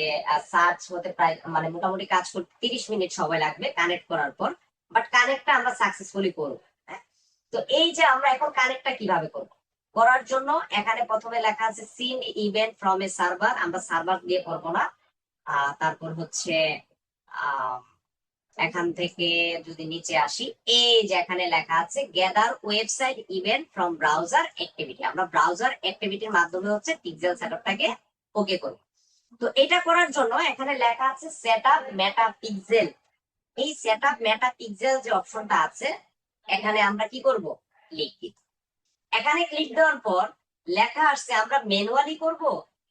A: সার্চ হতে প্রায় মানে মোটামুটি কাজ করতে 30 মিনিট সময় লাগবে কানেক্ট করার পর, বাট কানেক্টটা আমরা সাকসেসফুলি করবো। হ্যাঁ, তো এই যে আমরা এখন কানেক্টটা কিভাবে করবো, করার জন্য এখানে প্রথমে লেখা আছে সিন্ড ইভেন্ট ফ্রম এ সার্ভার, আমরা সার্ভার দিয়ে করবো না। তারপর হচ্ছে আহ এখান থেকে যদি নিচে আসি, এই যে এখানে লেখা আছে gather website event from browser activity, আমরা ব্রাউজার অ্যাক্টিভিটির মাধ্যমে হচ্ছে পিক্সেল সেটআপটাকে ওকে করব। তো এটা করার জন্য এখানে লেখা আছে সেটআপ মেটা পিক্সেল। এই সেটআপ মেটা পিক্সেল যে অপশনটা আছে, এখানে আমরা কি করব, ক্লিক দিব। এখানে ক্লিক দেওয়ার পর লেখা আসছে আমরা ম্যানুয়ালি করব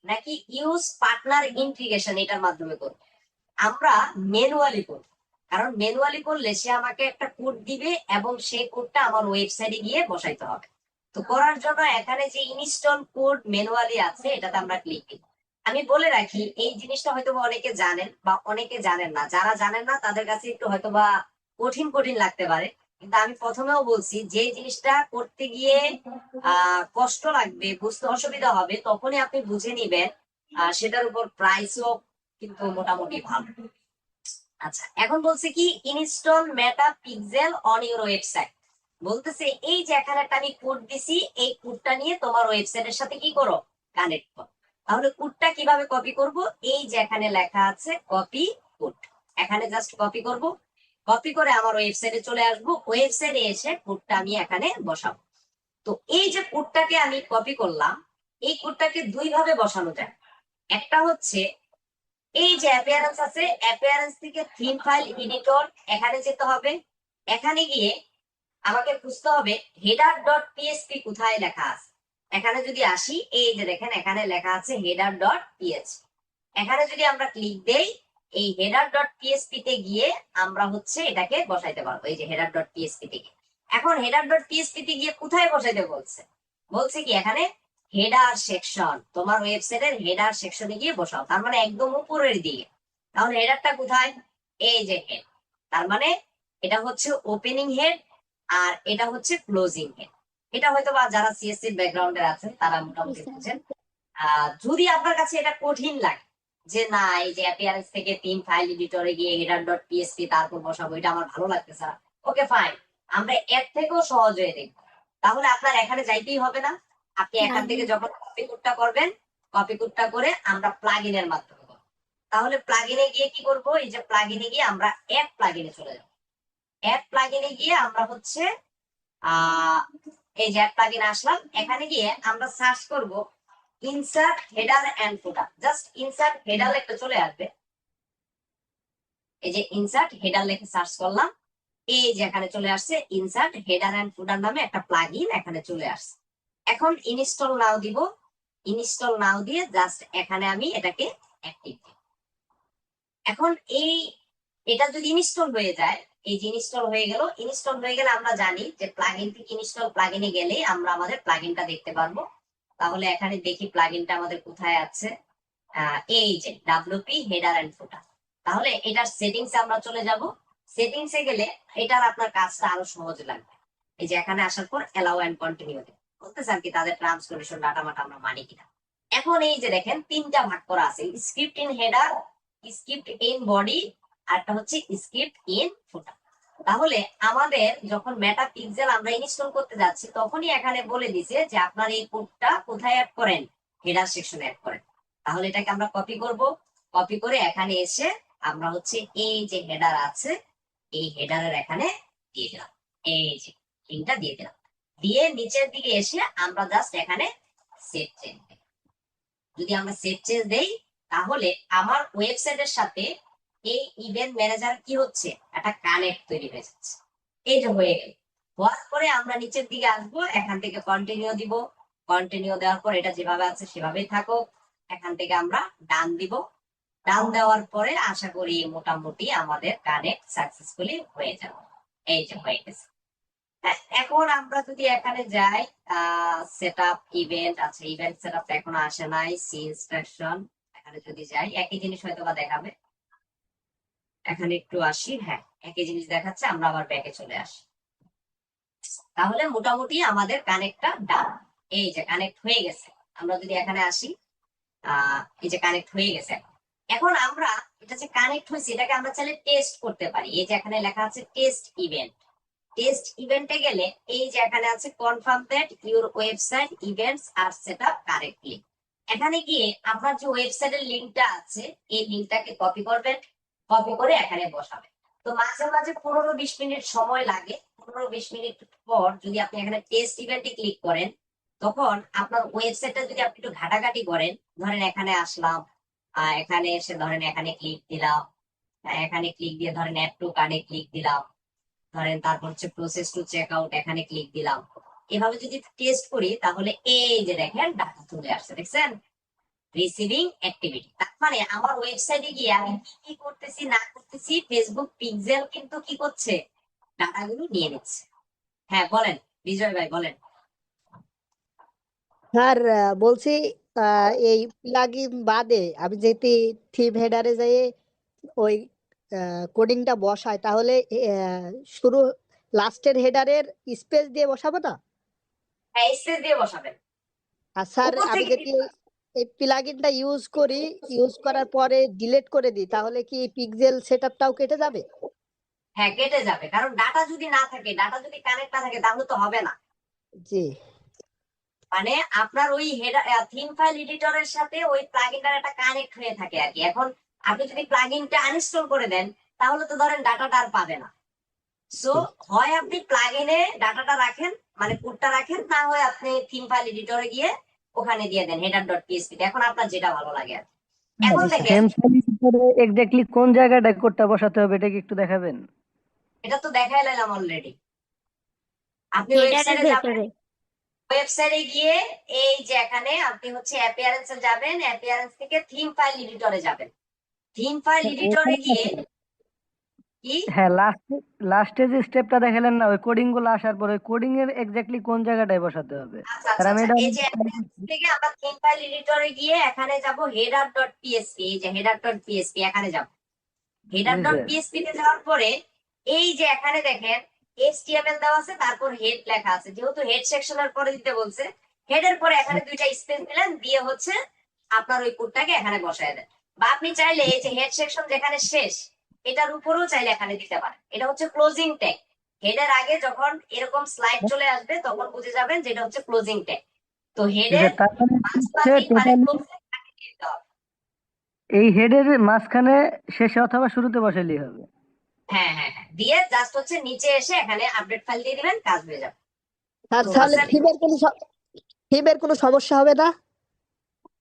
A: নাকি ইউজ পার্টনার ইন্টিগ্রেশন এটার মাধ্যমে করব। আমরা ম্যানুয়ালি করব, কারণ ম্যানুয়ালি করলে সে আমাকে একটা কোড দিবে এবং সেই কোডটা আমার ওয়েবসাইটে গিয়ে বসাইতে হবে। তো করার জন্য এখানে যে ইনস্টল কোড ম্যানুয়ালি আছে এটাতে আমরা ক্লিক দিব। আমি বলে রাখি এই জিনিসটা হয়তো বা অনেকে জানেন বা অনেকে জানেন না, যারা জানেন না তাদের কাছে একটু হয়তো বা কঠিন কঠিন লাগতে পারে, কিন্তু আমি প্রথমেও বলছি যে জিনিসটা করতে গিয়ে কষ্ট লাগবে, বুঝতে অসুবিধা হবে, তখনই আপনি বুঝে নিবেন সেটার উপর প্রাইসও কিন্তু মোটামুটি ভালো। আচ্ছা, এখন বলছে কি install meta pixel on your website, বলতেছে এই যে এখানে একটা আমি কোড দিছি, এই কোডটা নিয়ে তোমার ওয়েবসাইটের সাথে কি করো, কানেক্ট করো। তাহলে কোডটা কিভাবে কপি করব, এই যে এখানে লেখা আছে কপি কোড, এখানে জাস্ট কপি করব, কপি করে আমার ওয়েবসাইটে চলে আসবো, ওয়েবসাইটে এসে কোডটা আমি এখানে বসাবো। তো এই যে কোডটাকে আমি কপি করলাম, এই কোডটাকে দুই ভাবে বসানো যায়। একটা হচ্ছে এই যে অ্যাপিয়ারেন্স আছে, অ্যাপিয়ারেন্স থেকে থিম ফাইল এডিটর এখানে যেতে হবে, এখানে গিয়ে আমাকে খুঁজতে হবে হেডার ডট পিএসপি কোথায় লেখা আছে। এখানে যদি আসি, এই যে দেখেন এখানে লেখা আছে হেডার ডট পিএসপি, এখানে যদি আমরা ক্লিক দেই এই হেডার ডট পিএসপি তে গিয়ে আমরা হচ্ছে এটাকে বসাইতে পারবো, এই যে হেডার ডট পিএসপি তে গিয়ে। এখন হেডার ডট পিএসপি তে গিয়ে কোথায় বসাইতে বলছে, বলছে কি এখানে হেডার সেকশন, তোমার ওয়েবসাইটের হেডার সেকশনে গিয়ে বসাও, তার মানে একদম উপরের দিকে। তাহলে হেডারটা কোথায়, এই যে হেড, তার মানে এটা হচ্ছে ওপেনিং হেড আর এটা হচ্ছে ক্লোজিং হেড। এটা হয়তো বা যারা সিএসসি ব্যাকগ্রাউন্ডের আছেন তারা মোটামুটি বুঝেন। যদি আপনার কাছে এটা কঠিন লাগে যে না এই যে অ্যাপিয়ারেন্স থেকে তিন ফাইল এডিটরে গিয়ে হেডার ডট পিএসপি তারপর বসাবো, এটা আমার ভালো লাগতেছে না, ওকে ফাইন, আমরা এর থেকেও সহজ হয়ে দেখবো। তাহলে আপনার এখানে যাইতেই হবে না, আপনি এখান থেকে যখন কপি কোডটা করবেন, কপি কোডটা করে আমরা প্লাগইনের মাধ্যমে করবো। তাহলে প্লাগইনে গিয়ে কি করব, এই যে প্লাগইনে গিয়ে আমরা অ্যাড প্লাগইনে চলে যাব। অ্যাড প্লাগইনে গিয়ে আমরা হচ্ছে এই যে অ্যাড প্লাগইন আসলাম, এখানে গিয়ে আমরা সার্চ করব insert header and footer, just insert header লিখে চলে আসবে। এই যে ইনসার্ট হেডার লিখে সার্চ করলাম, এই যে এখানে চলে আসছে ইনসার্ট হেডার এন্ড ফুটার নামে একটা প্লাগইন এখানে চলে আসছে। এখন ইনস্টল নাও দিব, ইনস্টল নাও দিয়ে জাস্ট এখানে আমি এটাকে অ্যাক্টিভ দিব। এখন এটা যদি ইনস্টল হয়ে যায়, এই যে ইনস্টল হয়ে গেল, ইনস্টল হয়ে গেলে আমরা জানি যে প্লাগইন থেকে ইনস্টল প্লাগইনে গেলে আমরা আমাদের প্লাগইনটা দেখতে পারবো। তাহলে এখানে দেখি প্লাগইনটা আমাদের কোথায় আছে, এই যে ডাব্লিউপি হেডার এন্ড ফুটার। তাহলে এটার সেটিংস আমরা চলে যাব, সেটিংস এ গেলে এটার আপনার কাজটা আরো সহজ লাগবে। এই যে এখানে আসার পর এলাও এন্ড কন্টিনিউ বলতেছে আর কি তাদের টার্মস কন্ডিশন ডাটা মাটা আমরা মানি কিনা। এখন এই যে দেখেন তিনটা ভাগ করা আছে, script in header, script in body, আর একটা হচ্ছে স্ক্রিপ্ট ইন ফুটার। তাহলে আমাদের যখন মেটা পিক্সেল আমরা ইনস্টল করতে যাচ্ছি তখনই এখানে বলে দিছে যে আপনার এই কোডটা কোথায় অ্যাড করেন, হেডার সেকশনে অ্যাড করেন। তাহলে এটাকে আমরা কপি করব, কপি করে এখানে এসে আমরা হচ্ছে এই যে হেডার আছে এই হেডারের এখানে দিয়ে দিলাম, এই যে লিংকটা দিয়ে দিলাম, দিয়ে নিচের দিকে এসে আমরা জাস্ট এখানে সেভ চেঞ্জ দিই। যদি আমরা সেভ চেঞ্জ দেই তাহলে আমার ওয়েবসাইটের সাথে এই ইভেন্ট ম্যানেজার কি হচ্ছে, একটা কানেক্ট তৈরি হয়ে যাচ্ছে। এই যে হয়ে গেল, হওয়ার পরে আমরা নিচের দিকে আসবো, এখান থেকে কন্টিনিউ দিব, কন্টিনিউ দেওয়ার পর এটা যেভাবে আছে সেভাবেই থাকো, এখান থেকে আমরা ডান দিব, ডান দেওয়ার পরে আশা করি মোটামুটি আমাদের কানেক্ট সাকসেসফুলি হয়ে যাবে। এই যে হয়ে গেছে। এখন আমরা যদি এখানে যাই সেটআপ ইভেন্ট আছে, ইভেন্ট সেটআপ এখনো আসে নাই, সি ইনস্ট্রাকশন, এখানে যদি যাই একই জিনিস হয়তো বা দেখাবে। এখানে একটু আসি, হ্যাঁ একই জিনিস দেখাচ্ছে, আমরা আবার ব্যাকে চলে আসি। তাহলে মোটামুটি আমাদের কানেক্টটা ডান, এই যে কানেক্ট হয়ে গেছে। আমরা যদি এখানে আসি, এই যে কানেক্ট হয়ে গেছে। এখন আমরা এটা যে কানেক্ট হয়েছে এটাকে আমরা চাইলে টেস্ট করতে পারি। এই যে এখানে লেখা আছে টেস্ট ইভেন্ট। টেস্ট ইভেন্টে গেলে এই যে এখানে আছে confirm that your website events are set up correctly. এখানে গিয়ে আপনার যে ওয়েবসাইটের লিঙ্কটা আছে এই লিঙ্কটাকে কপি করবেন, কপি করে এখানে বসাবেন। তো মাঝে মাঝে 15-20 মিনিট সময় লাগে। 15-20 মিনিট পর যদি আপনি এখানে টেস্ট ইভেন্টে ক্লিক করেন তখন আপনার ওয়েবসাইটটা যদি আপনি একটু ঘাটাঘাটি করেন, ধরেন এখানে আসলাম, এখানে এসে ধরেন এখানে ক্লিক দিলাম, এখানে ক্লিক দিয়ে ধরেন অ্যাড টু কার্ডে ক্লিক দিলাম, ধরেন তারপর হচ্ছে প্রসেস টু চেক আউট এখানে ক্লিক দিলাম। এভাবে যদি টেস্ট করি তাহলে এই যে দেখেন ডাটা চলে আসছে, দেখছেন রিসিভিং অ্যাক্টিভিটি। তার মানে আমার ওয়েবসাইটে গিয়ে আমি কি কি করতেছি না করতেছি ফেসবুক পিক্সেল কিন্তু কি করছে, ডাটাগুলো নিয়ে নিচ্ছে। হ্যাঁ বলেন বিজয় ভাই বলেন।
E: স্যার বলছি এই প্লাগইন বাদে আমি যদি থিম হেডারে যাই ওই কোডিংটা বসাই তাহলে শুরু লাস্টের হেডারের স্পেস দিয়ে বসাবো না?
A: হ্যাঁ স্পেস দিয়ে বসাবেন।
E: আর স্যার
A: উপর
E: আমি
A: থেকে
E: যদি এই প্লাগইনটা ইউজ করি, ইউজ করার পরে ডিলিট করে দিই তাহলে কি পিক্সেল সেটআপটাও কেটে যাবে?
A: হ্যাঁ কেটে যাবে, কারণ ডাটা যদি না থাকে, ডাটা যদি কানেক্ট না থাকে তাহলে তো হবে না।
E: জি
A: মানে আপনার ওই হেডার থিম ফাইল এডিটরের সাথে ওই প্লাগইনটার একটা কানেক্ট হয়ে থাকে আর কি। এখন আপনি যদি প্লাগইনটা আনইনস্টল করে দেন তাহলে তো ধরেন ডাটাটা আর পাবে না। সো হয় আপনি প্লাগইনে ডাটাটা রাখেন, মানে কোডটা রাখেন, না হয় আপনি থিম ফাইল এডিটরে গিয়ে ওখানে দিয়ে দেন হেডার ডট পিএসপি। এখন আপনার যেটা ভালো লাগে আর কি। এখন দেখেন
C: সেম ভিতরে এক্স্যাক্টলি কোন জায়গাটায় কোডটা বসাতে হবে এটা কি একটু দেখাবেন?
A: এটা তো দেখাই লাইলাম অলরেডি। আপনি
D: হেডারের
A: ওয়েবসাইটে যাবেন,
D: ভেতরে।
A: ওয়েবসাইটে গিয়ে এই যে এখানে আপনি হচ্ছে অ্যাপিয়ারেন্সে যাবেন, অ্যাপিয়ারেন্স থেকে থিম ফাইল এডিটরে যাবেন। থিম ফাইল এডিটরে গিয়ে কি
C: হ্যাঁ, লাস্টে যে স্টেপটা দেখালেন না ওই কোডিং গুলো আসার পরে কোডিং এর এক্স্যাক্টলি কোন জায়গাটায় বসাতে হবে?
A: আচ্ছা
C: স্যার
A: আচ্ছা
C: আমি
A: আচ্ছা,
C: এটা
A: এই যে application থেকে আমরা থিম ফাইল এডিটরে গিয়ে এখানে যাব হেডার ডট পিএসপি। এই যে হেডার ডট পিএসপি এখানে যাব। Header
C: G
A: dot
C: sir.
A: PSP তে যাওয়ার পরে এই যে এখানে দেখেন এইচটিএমএল দেওয়া আছে, তারপর হেড লেখা আছে। যেহেতু হেড সেকশনের পরে দিতে বলছে, হেডের পরে এখানে দুইটা স্পেস দিলেন, দিয়ে হচ্ছে আপনার ওই কোডটাকে এখানে বসায় দেন। বা আপনি চাইলে এই যে হেড সেকশন যেখানে শেষ এটার উপরেও চাইলে এখানে দিতে পারেন। এটা হচ্ছে ক্লোজিং ট্যাগ। হেডের আগে যখন এরকম স্লাইড চলে আসবে তখন বুঝে যাবেন যে এটা হচ্ছে ক্লোজিং ট্যাগ। তো
C: জি
A: হেডের
C: স্যার, তার মানে
A: মাঝখানে মানে
C: টোটালি
A: closing tag দিতে হবে।
C: এই হেডের মাঝখানে শেষে অথবা শুরুতে বসাইলেই হবে।
A: হ্যাঁ হ্যাঁ হ্যাঁ, দিয়ে জাস্ট হচ্ছে নিচে এসে এখানে আপডেট ফাইল দিয়ে দিবেন, কাজ হয়ে যাবে।
E: আর
A: তো
E: তাহলে
A: হোয়াটসঅ্যাপ
E: থিমের কোনো সমস্যা হবে না?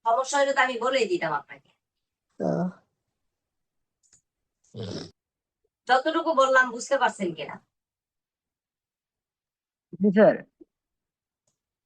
A: সমস্যা হলে তো আমি বলেই দিতাম আপনাকে।
E: আহ,
A: যতটুকু বললাম বুঝতে পারছেন কিনা?
C: জি স্যার।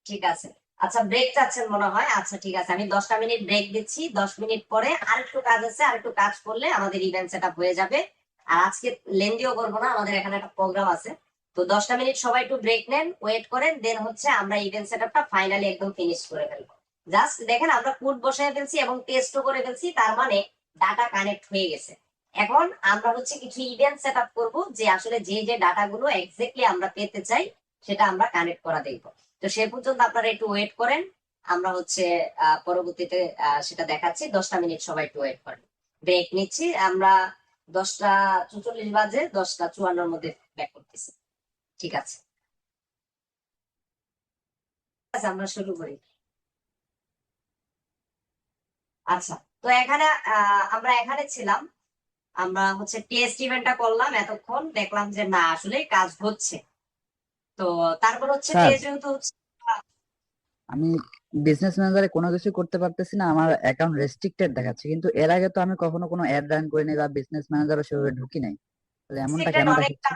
A: ঠিক আছে। আচ্ছা ব্রেক চাচ্ছেন মনে হয়। আচ্ছা ঠিক আছে, আমি 10টা মিনিট ব্রেক দিচ্ছি। 10 মিনিট পরে আরেকটু কাজ আছে, আরেকটু কাজ করলে আমাদের ইভেন্ট সেট আপ হয়ে যাবে। আর আজকে লেন্দিও করবো না, আমাদের এখানে একটা প্রোগ্রাম আছে। তো 10টা মিনিট সবাই একটু ব্রেক নেন, ওয়েট করেন, দেন হচ্ছে আমরা ইভেন্ট সেট আপটা ফাইনালি একদম ফিনিশ করে ফেলবো। জাস্ট দেখেন আমরা কোড বসায় ফেলছি এবং টেস্টও করে ফেলছি, তার মানে ডাটা কানেক্ট হয়ে গেছে। এখন আমরা হচ্ছে কিছু ইভেন্ট সেট আপ করবো যে আসলে যে যে ডাটাগুলো এক্স্যাক্টলি আমরা পেতে চাই সেটা আমরা কানেক্ট করা দেখবো। তো সে পর্যন্ত আপনারা একটু ওয়েট করেন, আমরা হচ্ছে পরবর্তীতে সেটা দেখাচ্ছি। 10টা মিনিট সবাই একটু ওয়েট করেন, ব্রেক নিচ্ছি আমরা। 10টা 44 বাজে, 10টা 54-র মধ্যে ব্যাক করতেছি। ঠিক আছে, আচ্ছা, আমরা শুরু করি। আচ্ছা, তো এখানে আমরা এখানে ছিলাম, আমরা হচ্ছে টেস্ট ইভেন্টটা করলাম, এতক্ষণ দেখলাম যে না আসলে কাজ হচ্ছে। তো তারপর হচ্ছে
G: স্যার
A: টেস্ট যেহেতু হচ্ছে,
G: আমি বিজনেস ম্যানেজারে কোনো কিছু করতে পারতেছি না, আমার অ্যাকাউন্ট রেস্ট্রিক্টেড দেখাচ্ছে, কিন্তু এর আগে তো আমি কখনো কোনো অ্যাড রান করিনি বা বিজনেস ম্যানেজারও সেভাবে ঢুকি নাই, তাহলে এমনটা
A: restricted
G: কেন
A: অনেক
G: দেখাচ্ছে?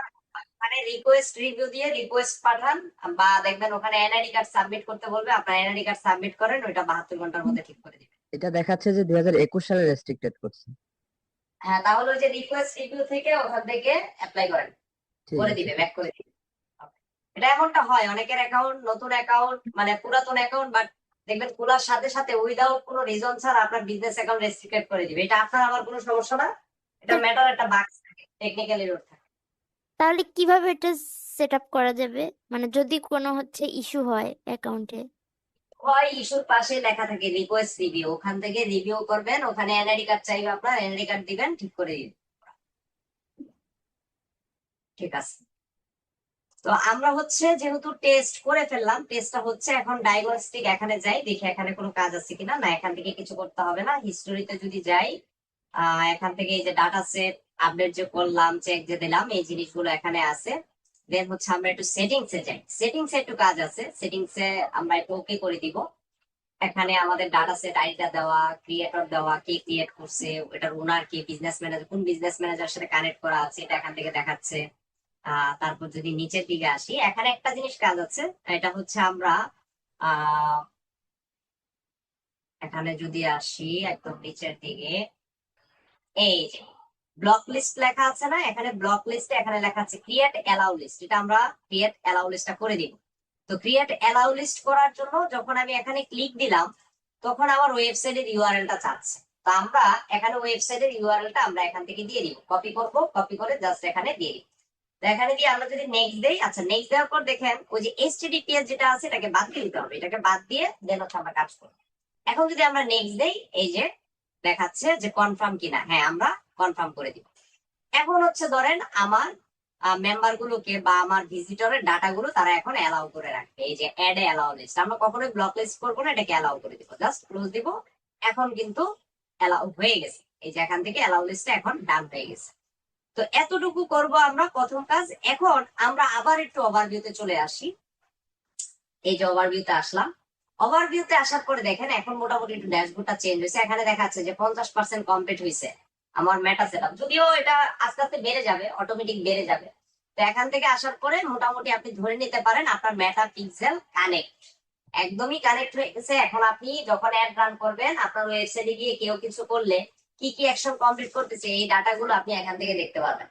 A: মানে রিকোয়েস্ট রিভিউ দিয়ে রিকোয়েস্ট পাঠান, বা দেখবেন ওখানে এনআইডি কার্ড সাবমিট করতে বলবে, আপনার এনআইডি কার্ড সাবমিট করেন, ওইটা 72 ঘন্টার মধ্যে ঠিক করে দিবে।
G: এটা দেখাচ্ছে যে 2021 সালে রেস্ট্রিক্টেড করছে।
A: হ্যাঁ, তাহলে ওই যে রিকোয়েস্ট রিভিউ থেকে ওখান থেকে অ্যাপ্লাই করেন,
G: ঠিক
A: করে
G: আছে।
A: দিবে, ব্যাক করে দিবে। এটা এমনটা হয় অনেকের অ্যাকাউন্ট, নতুন অ্যাকাউন্ট মানে পুরাতন অ্যাকাউন্ট, বাট দেখবেন খোলার সাথে সাথে উইদাউট কোনো রিজন ছাড়া আপনার বিজনেস অ্যাকাউন্ট রেস্ট্রিক্টেড করে দিবে। এটা আপনার আমার কোনো সমস্যা না, এটা ম্যাটার একটা বাগ থাকে, টেকনিক্যাল এরর থাকে।
D: তাহলে কিভাবে এটা সেট আপ করা যাবে, মানে যদি কোনো হচ্ছে ইস্যু হয় অ্যাকাউন্টে?
A: হয় ইস্যুর পাশে লেখা থাকে রিকোয়েস্ট রিভিউ, ওখান থেকে রিভিউ করবেন, ওখানে এনআইডি কার্ড চাইবে আপনার, এনআইডি কার্ড দিবেন, ঠিক করে দিবেন। ঠিক আছে, তো আমরা হচ্ছে যেহেতু টেস্ট করে ফেললাম, টেস্টটা হচ্ছে এখন ডায়াগনস্টিক, এখানে যাই দেখি এখানে কোনো কাজ আছে কিনা। না, এখান থেকে কিছু করতে হবে না। হিস্টোরিতে যদি যাই, এখান থেকে এই যে ডাটা সেট আপডেট যে করলাম, চেক যে দিলাম, এই জিনিসগুলো এখানে আছে। দেন হচ্ছে আমরা একটু সেটিংস এ যাই, সেটিংস এ একটু কাজ আছে, সেটিংস এ আমরা একটু ওকে করে দিব। এখানে আমাদের ডাটা সেট আইডিটা দেওয়া, ক্রিয়েটর দেওয়া, কে ক্রিয়েট করছে, এটার ওনার কে, বিজনেস ম্যানেজার, কোন বিজনেস ম্যানেজার সাথে কানেক্ট করা আছে, এটা এখান থেকে দেখাচ্ছে। তারপর যদি নিচের দিকে আসি, এখানে একটা জিনিস কাজ আছে, এটা হচ্ছে আমরা আহ এখানে যদি আসি একদম নিচের দিকে, এই যে ব্লক লিস্ট লেখা আছে না, এখানে ব্লক লিস্টে এখানে লেখা আছে ক্রিয়েট অ্যালাউ লিস্ট, এটা আমরা ক্রিয়েট অ্যালাউ লিস্টটা করে দিব। তো ক্রিয়েট অ্যালাউ লিস্ট করার জন্য যখন আমি এখানে ক্লিক দিলাম, তখন আমার ওয়েবসাইটের ইউআরএলটা চাচ্ছে। তো আমরা এখানে ওয়েবসাইটের ইউআরএলটা আমরা এখান থেকে দিয়ে দিব, কপি করব, কপি করে জাস্ট এখানে দিয়ে দিব। তো এখানে দিয়ে আমরা যদি নেক্সট দেই, আচ্ছা নেক্সট দেওয়ার পর দেখেন ওই যে HTTPS যেটা আছে এটাকে বাদ দিয়ে দিতে হবে, এটাকে বাদ দিয়ে দেন হচ্ছে আমরা কাজ করব। এখন যদি আমরা নেক্সট দেই, এই যে দেখাচ্ছে যে কনফার্ম কিনা, হ্যাঁ আমরা কনফার্ম করে দিব। এখন হচ্ছে ধরেন আমার মেম্বার গুলোকে বা আমার ভিজিটরের ডাটা গুলো তারা এখন অ্যালাউ করে রাখবে, এই যে অ্যাড অ্যালাউ লিস্ট, আমরা কখনোই ব্লক লিস্ট করবো না, এটাকে অ্যালাউ করে দিব, জাস্ট ক্লোজ দিব। এখন কিন্তু অ্যালাউ হয়ে গেছে, এই যে এখান থেকে অ্যালাউ লিস্টটা এখন ডান হয়ে গেছে। তো এতটুকু করব আমরা প্রথম কাজ। এখন আমরা আবার একটু ওভারভিউতে চলে আসি, এই যে ওভারভিউতে আসলাম। ওভারভিউতে আসার পরে দেখেন এখন মোটামুটি একটু ড্যাশবোর্ডটা চেঞ্জ হয়েছে, এখানে দেখাচ্ছে যে 50% কমপ্লিট হয়েছে আমার মেটা সেটআপ, যদিও এটা আস্তে আস্তে বেড়ে যাবে, অটোমেটিক বেড়ে যাবে। তো এখান থেকে আসার পরে মোটামুটি আপনি ধরে নিতে পারেন আপনার মেটা পিক্সেল কানেক্ট, একদমই কানেক্ট হয়ে গেছে। এখন আপনি যখন অ্যাড রান করবেন, আপনার ওয়েবসাইটে গিয়ে কেউ কিছু করলে কি কি অ্যাকশন কমপ্লিট করতেছে, এই ডাটাগুলো আপনি এখান থেকে দেখতে পারবেন।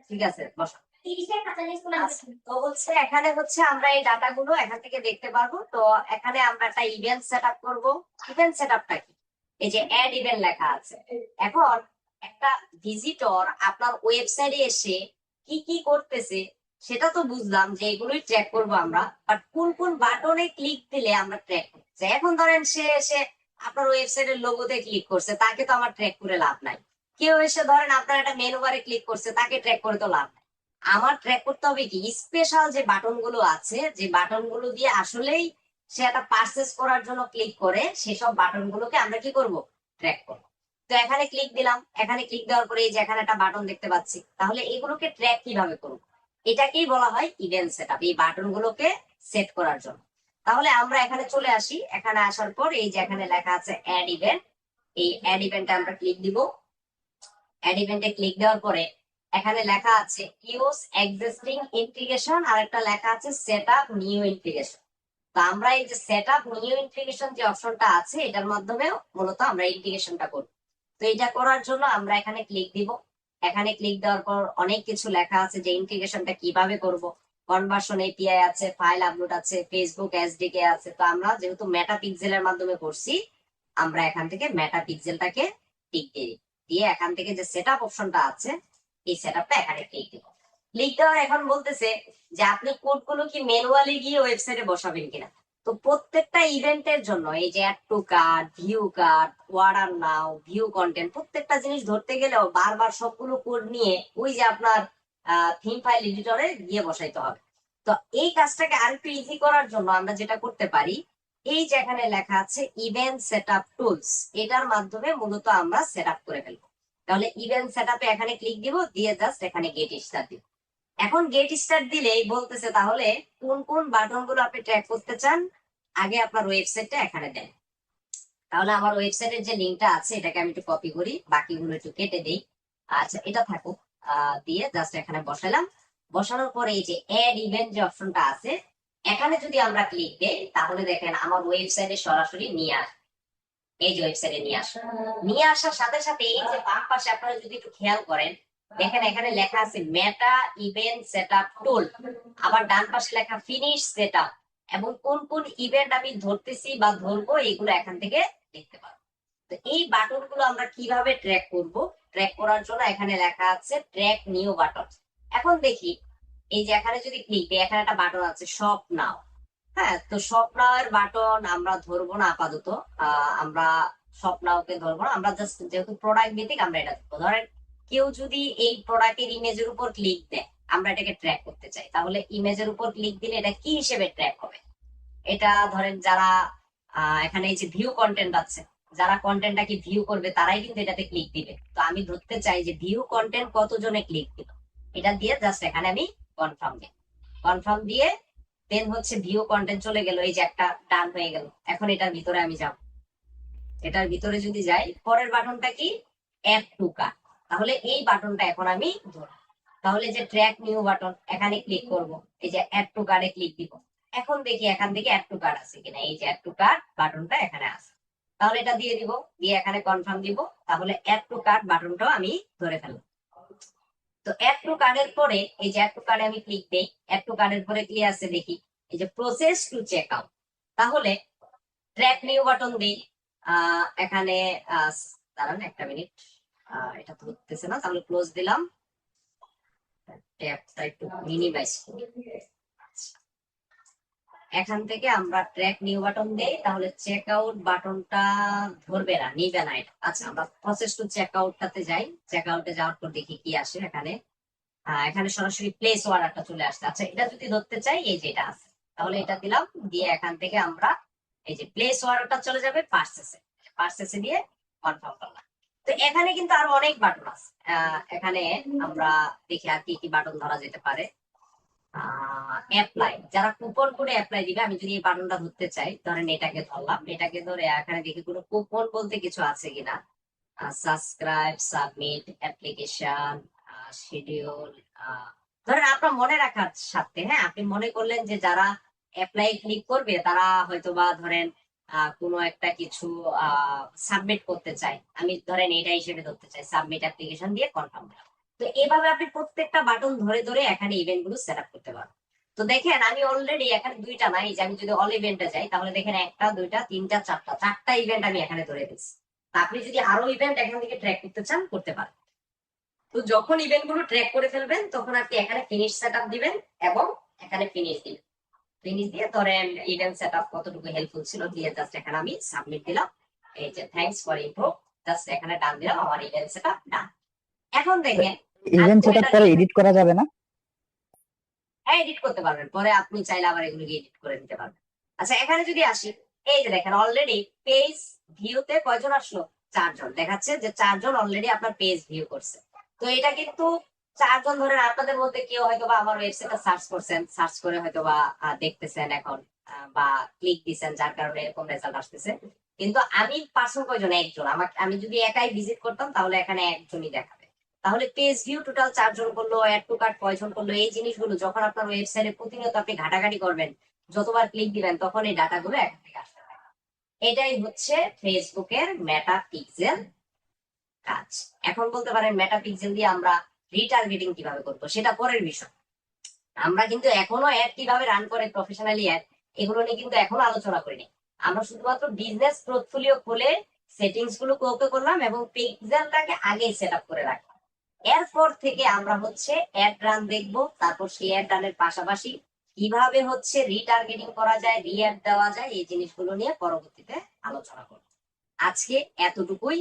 A: ঠিক আছে, বসো। আচ্ছা, তো হচ্ছে এখানে হচ্ছে আমরা এই ডাটাগুলো এখান থেকে দেখতে পারবো। তো এখানে আমরা একটা ইভেন্ট সেট আপ করবো। ইভেন্ট সেট আপটা কি, এই যে অ্যাড ইভেন্ট লেখা আছে। এখন একটা ভিজিটর আপনার ওয়েবসাইটে এসে কি কি করতেছে সেটা তো বুঝলাম যে এগুলোই ট্র্যাক করবো আমরা, বাট কোন কোন বাটনে ক্লিক দিলে আমরা ট্র্যাক করছি। এখন ধরেন সে এসে আপনার ওয়েবসাইটের লোগোতে ক্লিক করছে, তাকে তো আমার ট্র্যাক করে লাভ নাই। কেউ এসে ধরেন আপনার একটা মেনু বারে ক্লিক করছে, তাকে ট্র্যাক করে তো লাভ নাই। আমার ট্র্যাক করতে হবে কি স্পেশাল যে বাটন গুলো আছে, যে বাটন গুলো দিয়ে আসলেই সে একটা পারচেস করার জন্য ক্লিক করে, সেসব বাটন গুলোকে আমরা কি করব, ট্র্যাক করবো। তো এখানে ক্লিক দিলাম, এখানে ক্লিক দেওয়ার পরে এই যে এখানে একটা বাটন দেখতে পাচ্ছি, তাহলে এগুলোকে ট্র্যাক কিভাবে করবো, এটাকেই বলা হয় ইভেন্ট সেটআপ, এই বাটন গুলোকে সেট করার জন্য। তাহলে আমরা এখানে চলে আসি, এখানে আসার পর এই যে এখানে লেখা আছে অ্যাড ইভেন্ট, এই অ্যাড ইভেন্টে আমরা ক্লিক দিব। অ্যাড ইভেন্টে ক্লিক দেওয়ার পরে এখানে লেখা আছে ইউজ এক্সিস্টিং ইন্টিগ্রেশন, আর একটা লেখা আছে সেট আপ নিউ ইন্টিগ্রেশন। তো আমরা এই যে সেট আপ নিউ ইন্টিগ্রেশন যে অপশনটা আছে, এটার মাধ্যমে মূলত আমরা ইন্টিগ্রেশনটা করব। তো এটা করার জন্য আমরা এখানে ক্লিক দিব। এখানে ক্লিক দেওয়ার পর অনেক কিছু লেখা আছে যে ইন্টিগ্রেশনটা কিভাবে করব, কনভার্সন এপিআই আছে, ফাইল আপলোড আছে, ফেসবুক এসডিকে আছে। তো আমরা যেহেতু মেটা পিক্সেলের মাধ্যমে করছি, আমরা এখান থেকে মেটা পিক্সেলটাকে টিক দিয়ে দিয়ে এখান থেকে যে সেটআপ অপশনটা আছে, এই সেটআপটা এখানে ক্লিক দিব। ক্লিক দেওয়ার এখন বলতেছে যে আপনি কোডগুলো কি ম্যানুয়ালি গিয়ে ওয়েবসাইটে বসাবেন কিনা। তো প্রত্যেকটা ইভেন্টের জন্য এই যে add to cart, view cart, order now, view content, প্রত্যেকটা জিনিস ধরতে গেলেও বারবার সবগুলো কোড নিয়ে ওই যে আপনার থিম ফাইল এডিটরে গিয়ে বসাইতে হবে। তো এই কাজটাকে আরেকটু ইজি করার জন্য আমরা যেটা করতে পারি, এই যে এখানে লেখা আছে ইভেন্ট সেটআপ টুলস, এটার মাধ্যমে মূলত আমরা সেটআপ করে ফেলবো। তাহলে ইভেন্ট সেটআপে এখানে ক্লিক দিব, দিয়ে জাস্ট এখানে গেট স্টার্ট দিব। এখন গেট স্টার্ট দিলেই বলতেছে তাহলে কোন কোন বাটন গুলো আপনি ট্র্যাক করতে চান, আগে আপনার ওয়েবসাইটটা এখানে দেন। তাহলে আমার ওয়েবসাইটের যে লিঙ্কটা আছে এটাকে আমি একটু কপি করি, বাকিগুলো একটু কেটে দিই। আচ্ছা, এটা থাকুক, দিয়ে জাস্ট এখানে বসালাম। বসানোর পরে এই যে অ্যাড ইভেন্ট যে অপশনটা আছে, এখানে যদি আমরা ক্লিক দিই, তাহলে দেখেন আমার ওয়েবসাইটে সরাসরি নিয়ে আসে। এই যে ওয়েবসাইটে নিয়ে আসার সাথে সাথে এই যে বাম পাশে আপনারা যদি একটু খেয়াল করেন, দেখেন এখানে লেখা আছে মেটা ইভেন্ট সেটআপ টুল, আবার ডান পাশে লেখা ফিনিশ সেটআপ, এবং কোন কোন ইভেন্ট আমি ধরতেছি বা ধরবো এগুলো এখান থেকে দেখতে পারবো। তো এই বাটন গুলো আমরা কিভাবে ট্র্যাক করব, ট্র্যাক করার জন্য এখানে লেখা আছে ট্র্যাক নিউ বাটন। এখন দেখি এই যে এখানে যদি ক্লিক দিই, এখানে একটা বাটন আছে শপ নাও। হ্যাঁ, তো শপ নাও এর বাটন আমরা ধরবো না আপাতত। আমরা শপ নাও কে ধরবো না, আমরা জাস্ট যেহেতু প্রোডাক্ট ভিত্তিক আমরা এটা ধরবো। ধরেন কেউ যদি এই প্রোডাক্টের ইমেজের উপর ক্লিক দেয়, আমরা এটাকে ট্র্যাক করতে চাই, তাহলে ইমেজের উপর ক্লিক দিলে এটা কি হিসেবে ট্র্যাক হবে? এটা ধরেন যারা এখানে এই যে ভিউ কন্টেন্ট আছে, যারা কন্টেন্টটাকে ভিউ করবে তারাই কিন্তু এটাতে ক্লিক দিবে। তো আমি ধরতে চাই যে ভিউ কন্টেন্ট কতজনে ক্লিক দিল, এটা দিয়ে জাস্ট এখানে আমি কনফার্ম দিই। কনফার্ম দিয়ে দেন হচ্ছে ভিউ কন্টেন্ট চলে গেল, এই যে একটা ডান হয়ে গেল। এখন এটার ভিতরে আমি যাব, এটার ভিতরে যদি যাই, পরের বাটনটা কি? Add to cart. তাহলে এই বাটনটা এখন আমি ধরব। তাহলে যে ট্র্যাক নিউ বাটন, এখানে ক্লিক করব, এই যে অ্যাড টু কার্টে ক্লিক দিব। এখন দেখি এখান থেকে অ্যাড টু কার্ট আছে কিনা, এই যে অ্যাড টু কার্ট বাটনটা এখানে আছে। তাহলে এটা দিয়ে দিব, দিয়ে এখানে কনফার্ম দিব। তাহলে অ্যাড টু কার্ট বাটনটাও আমি ধরে ফেললাম। তো অ্যাড টু কার্ডের পরে এই যে অ্যাড টু কার্ডে আমি ক্লিক দেই, অ্যাড টু কার্ডের পরে কি আছে দেখি, এই যে প্রসেস টু চেক আউট। তাহলে ট্র্যাক নিউ বাটন দিই, এখানে দাঁড়ান একটা মিনিট, এটা তো হতেছে না, তাহলে ক্লোজ দিলাম, ট্যাবটা একটু মিনিমাইজ করি। এখান থেকে আমরা ট্র্যাক নিউ বাটন দেই, তাহলে চেক আউট বাটনটা ধরবে না, নিবে না এটা। আচ্ছা, আমরা প্রসেস টু চেক আউটটাতে যাই, চেক আউটে যাওয়ার পর দেখি কি আসে এখানে। এখানে সরাসরি প্লেস অর্ডারটা চলে আসছে। আচ্ছা, এটা যদি ধরতে চাই, এই যে এটা আছে, তাহলে এটা দিলাম, দিয়ে এখান থেকে আমরা এই যে প্লেস অর্ডারটা চলে যাবে পার্সেসে, পার্সেসে দিয়ে কনফার্ম করলাম। তো এখানে কিন্তু আরো অনেক বাটন আছে। এখানে আমরা দেখি আর কি কি বাটন ধরা যেতে পারে। অ্যাপ্লাই, যারা কুপন করে অ্যাপ্লাই দিবে, আমি যদি এই বাটনটা ধরতে চাই, ধরেন এটাকে ধরলাম, এটাকে ধরে এখানে দেখি কোনো কুপন বলতে কিছু আছে কিনা। Subscribe, submit, application, schedule. ধরেন আপনার মনে রাখার সাথে, হ্যাঁ, আপনি মনে করলেন যে যারা অ্যাপ্লাই ক্লিক করবে তারা হয়তোবা ধরেন কোনো একটা কিছু সাবমিট করতে চাই, আমি ধরেন এটা হিসেবে ধরতে চাই, সাবমিট অ্যাপ্লিকেশন দিয়ে কনফার্ম দিলাম। তো এইভাবে আপনি প্রত্যেকটা বাটন ধরে ধরে এখানে ইভেন্ট গুলো সেট আপ করতে পারবেন। তো দেখেন আমি অলরেডি এখানে দুইটা নাই, যে আমি যদি অল ইভেন্টে যাই, তাহলে দেখেন একটা, দুইটা, তিনটা, চারটা ইভেন্ট আমি এখানে ধরে দিচ্ছি। তা আপনি যদি আরো ইভেন্ট এখান থেকে ট্র্যাক করতে চান, করতে পারেন। তো যখন ইভেন্ট গুলো ট্র্যাক করে ফেলবেন, তখন আপনি এখানে ফিনিশ সেট আপ দিবেন এবং এখানে ফিনিশ দিবেন। ফিনিশ দিয়ে ধরেন ইভেন্ট সেট আপ কতটুকু হেল্পফুল ছিল দিয়ে জাস্ট এখানে আমি সাবমিট দিলাম। এই যে থ্যাঙ্কস ফর ইমপ্রুভ, জাস্ট এখানে ডান দিলাম, আমার ইভেন্ট সেট আপ ডান। এখন দেখেন
G: ইভেন্ট সেটআপ করে এডিট করা যাবে না?
A: হ্যাঁ, এডিট করতে পারবেন, পরে আপনি চাইলে আবার এগুলোকে এডিট করে নিতে পারবেন। আচ্ছা, এখানে যদি আসি, এই যে দেখেন অলরেডি পেজ ভিউতে কয়জন আসলো? 4 জন দেখাচ্ছে যে 4 জন অলরেডি আপনার পেজ ভিউ করছে। তো এটা কিন্তু 4 জন, ধরেন আপনাদের মধ্যে কেউ হয়তোবা আমার ওয়েবসাইটটা সার্চ করছেন, সার্চ করে হয়তোবা দেখতেছেন এখন, বা ক্লিক দিচ্ছেন, যার কারণে এরকম রেজাল্ট আসতেছে। কিন্তু আমি পার্সন কয়জন? একজন। আমি যদি একাই ভিজিট করতাম, তাহলে এখানে একজনই দেখাবে। তাহলে পেজ ভিউ টোটাল 4 জন করলো, অ্যাড টু কার্ট কয়জন করলো, এই জিনিসগুলো যখন আপনার ওয়েবসাইটে প্রতিনিয়ত আপনি ঘাটাঘাটি করবেন, যতবার ক্লিক দিবেন, তখন এই ডাটাগুলো এখান থেকে আসতে থাকে। এটাই হচ্ছে ফেসবুকের মেটা পিক্সেল কাজ। এখন বলতে পারেন মেটা পিক্সেল দিয়ে আমরা রিটার্গেটিং কিভাবে করবো, সেটা পরের বিষয়। আমরা কিন্তু এখনো অ্যাড কিভাবে রান করে প্রফেশনালি অ্যাড, এগুলো নিয়ে কিন্তু এখনো আলোচনা করিনি। আমরা শুধুমাত্র বিজনেস পোর্টফোলিও খুলে সেটিংস গুলো ওকে করলাম এবং পিক্সেলটাকে আগেই সেট আপ করে রাখলাম। এরপর থেকে আমরা হচ্ছে অ্যাড রান দেখবো, তারপর সেই অ্যাড রানের পাশাপাশি কিভাবে হচ্ছে রিটার্গেটিং করা যায়, রি অ্যাড দেওয়া যায়, এই জিনিসগুলো নিয়ে পরবর্তীতে আলোচনা করবো। আজকে এতটুকুই।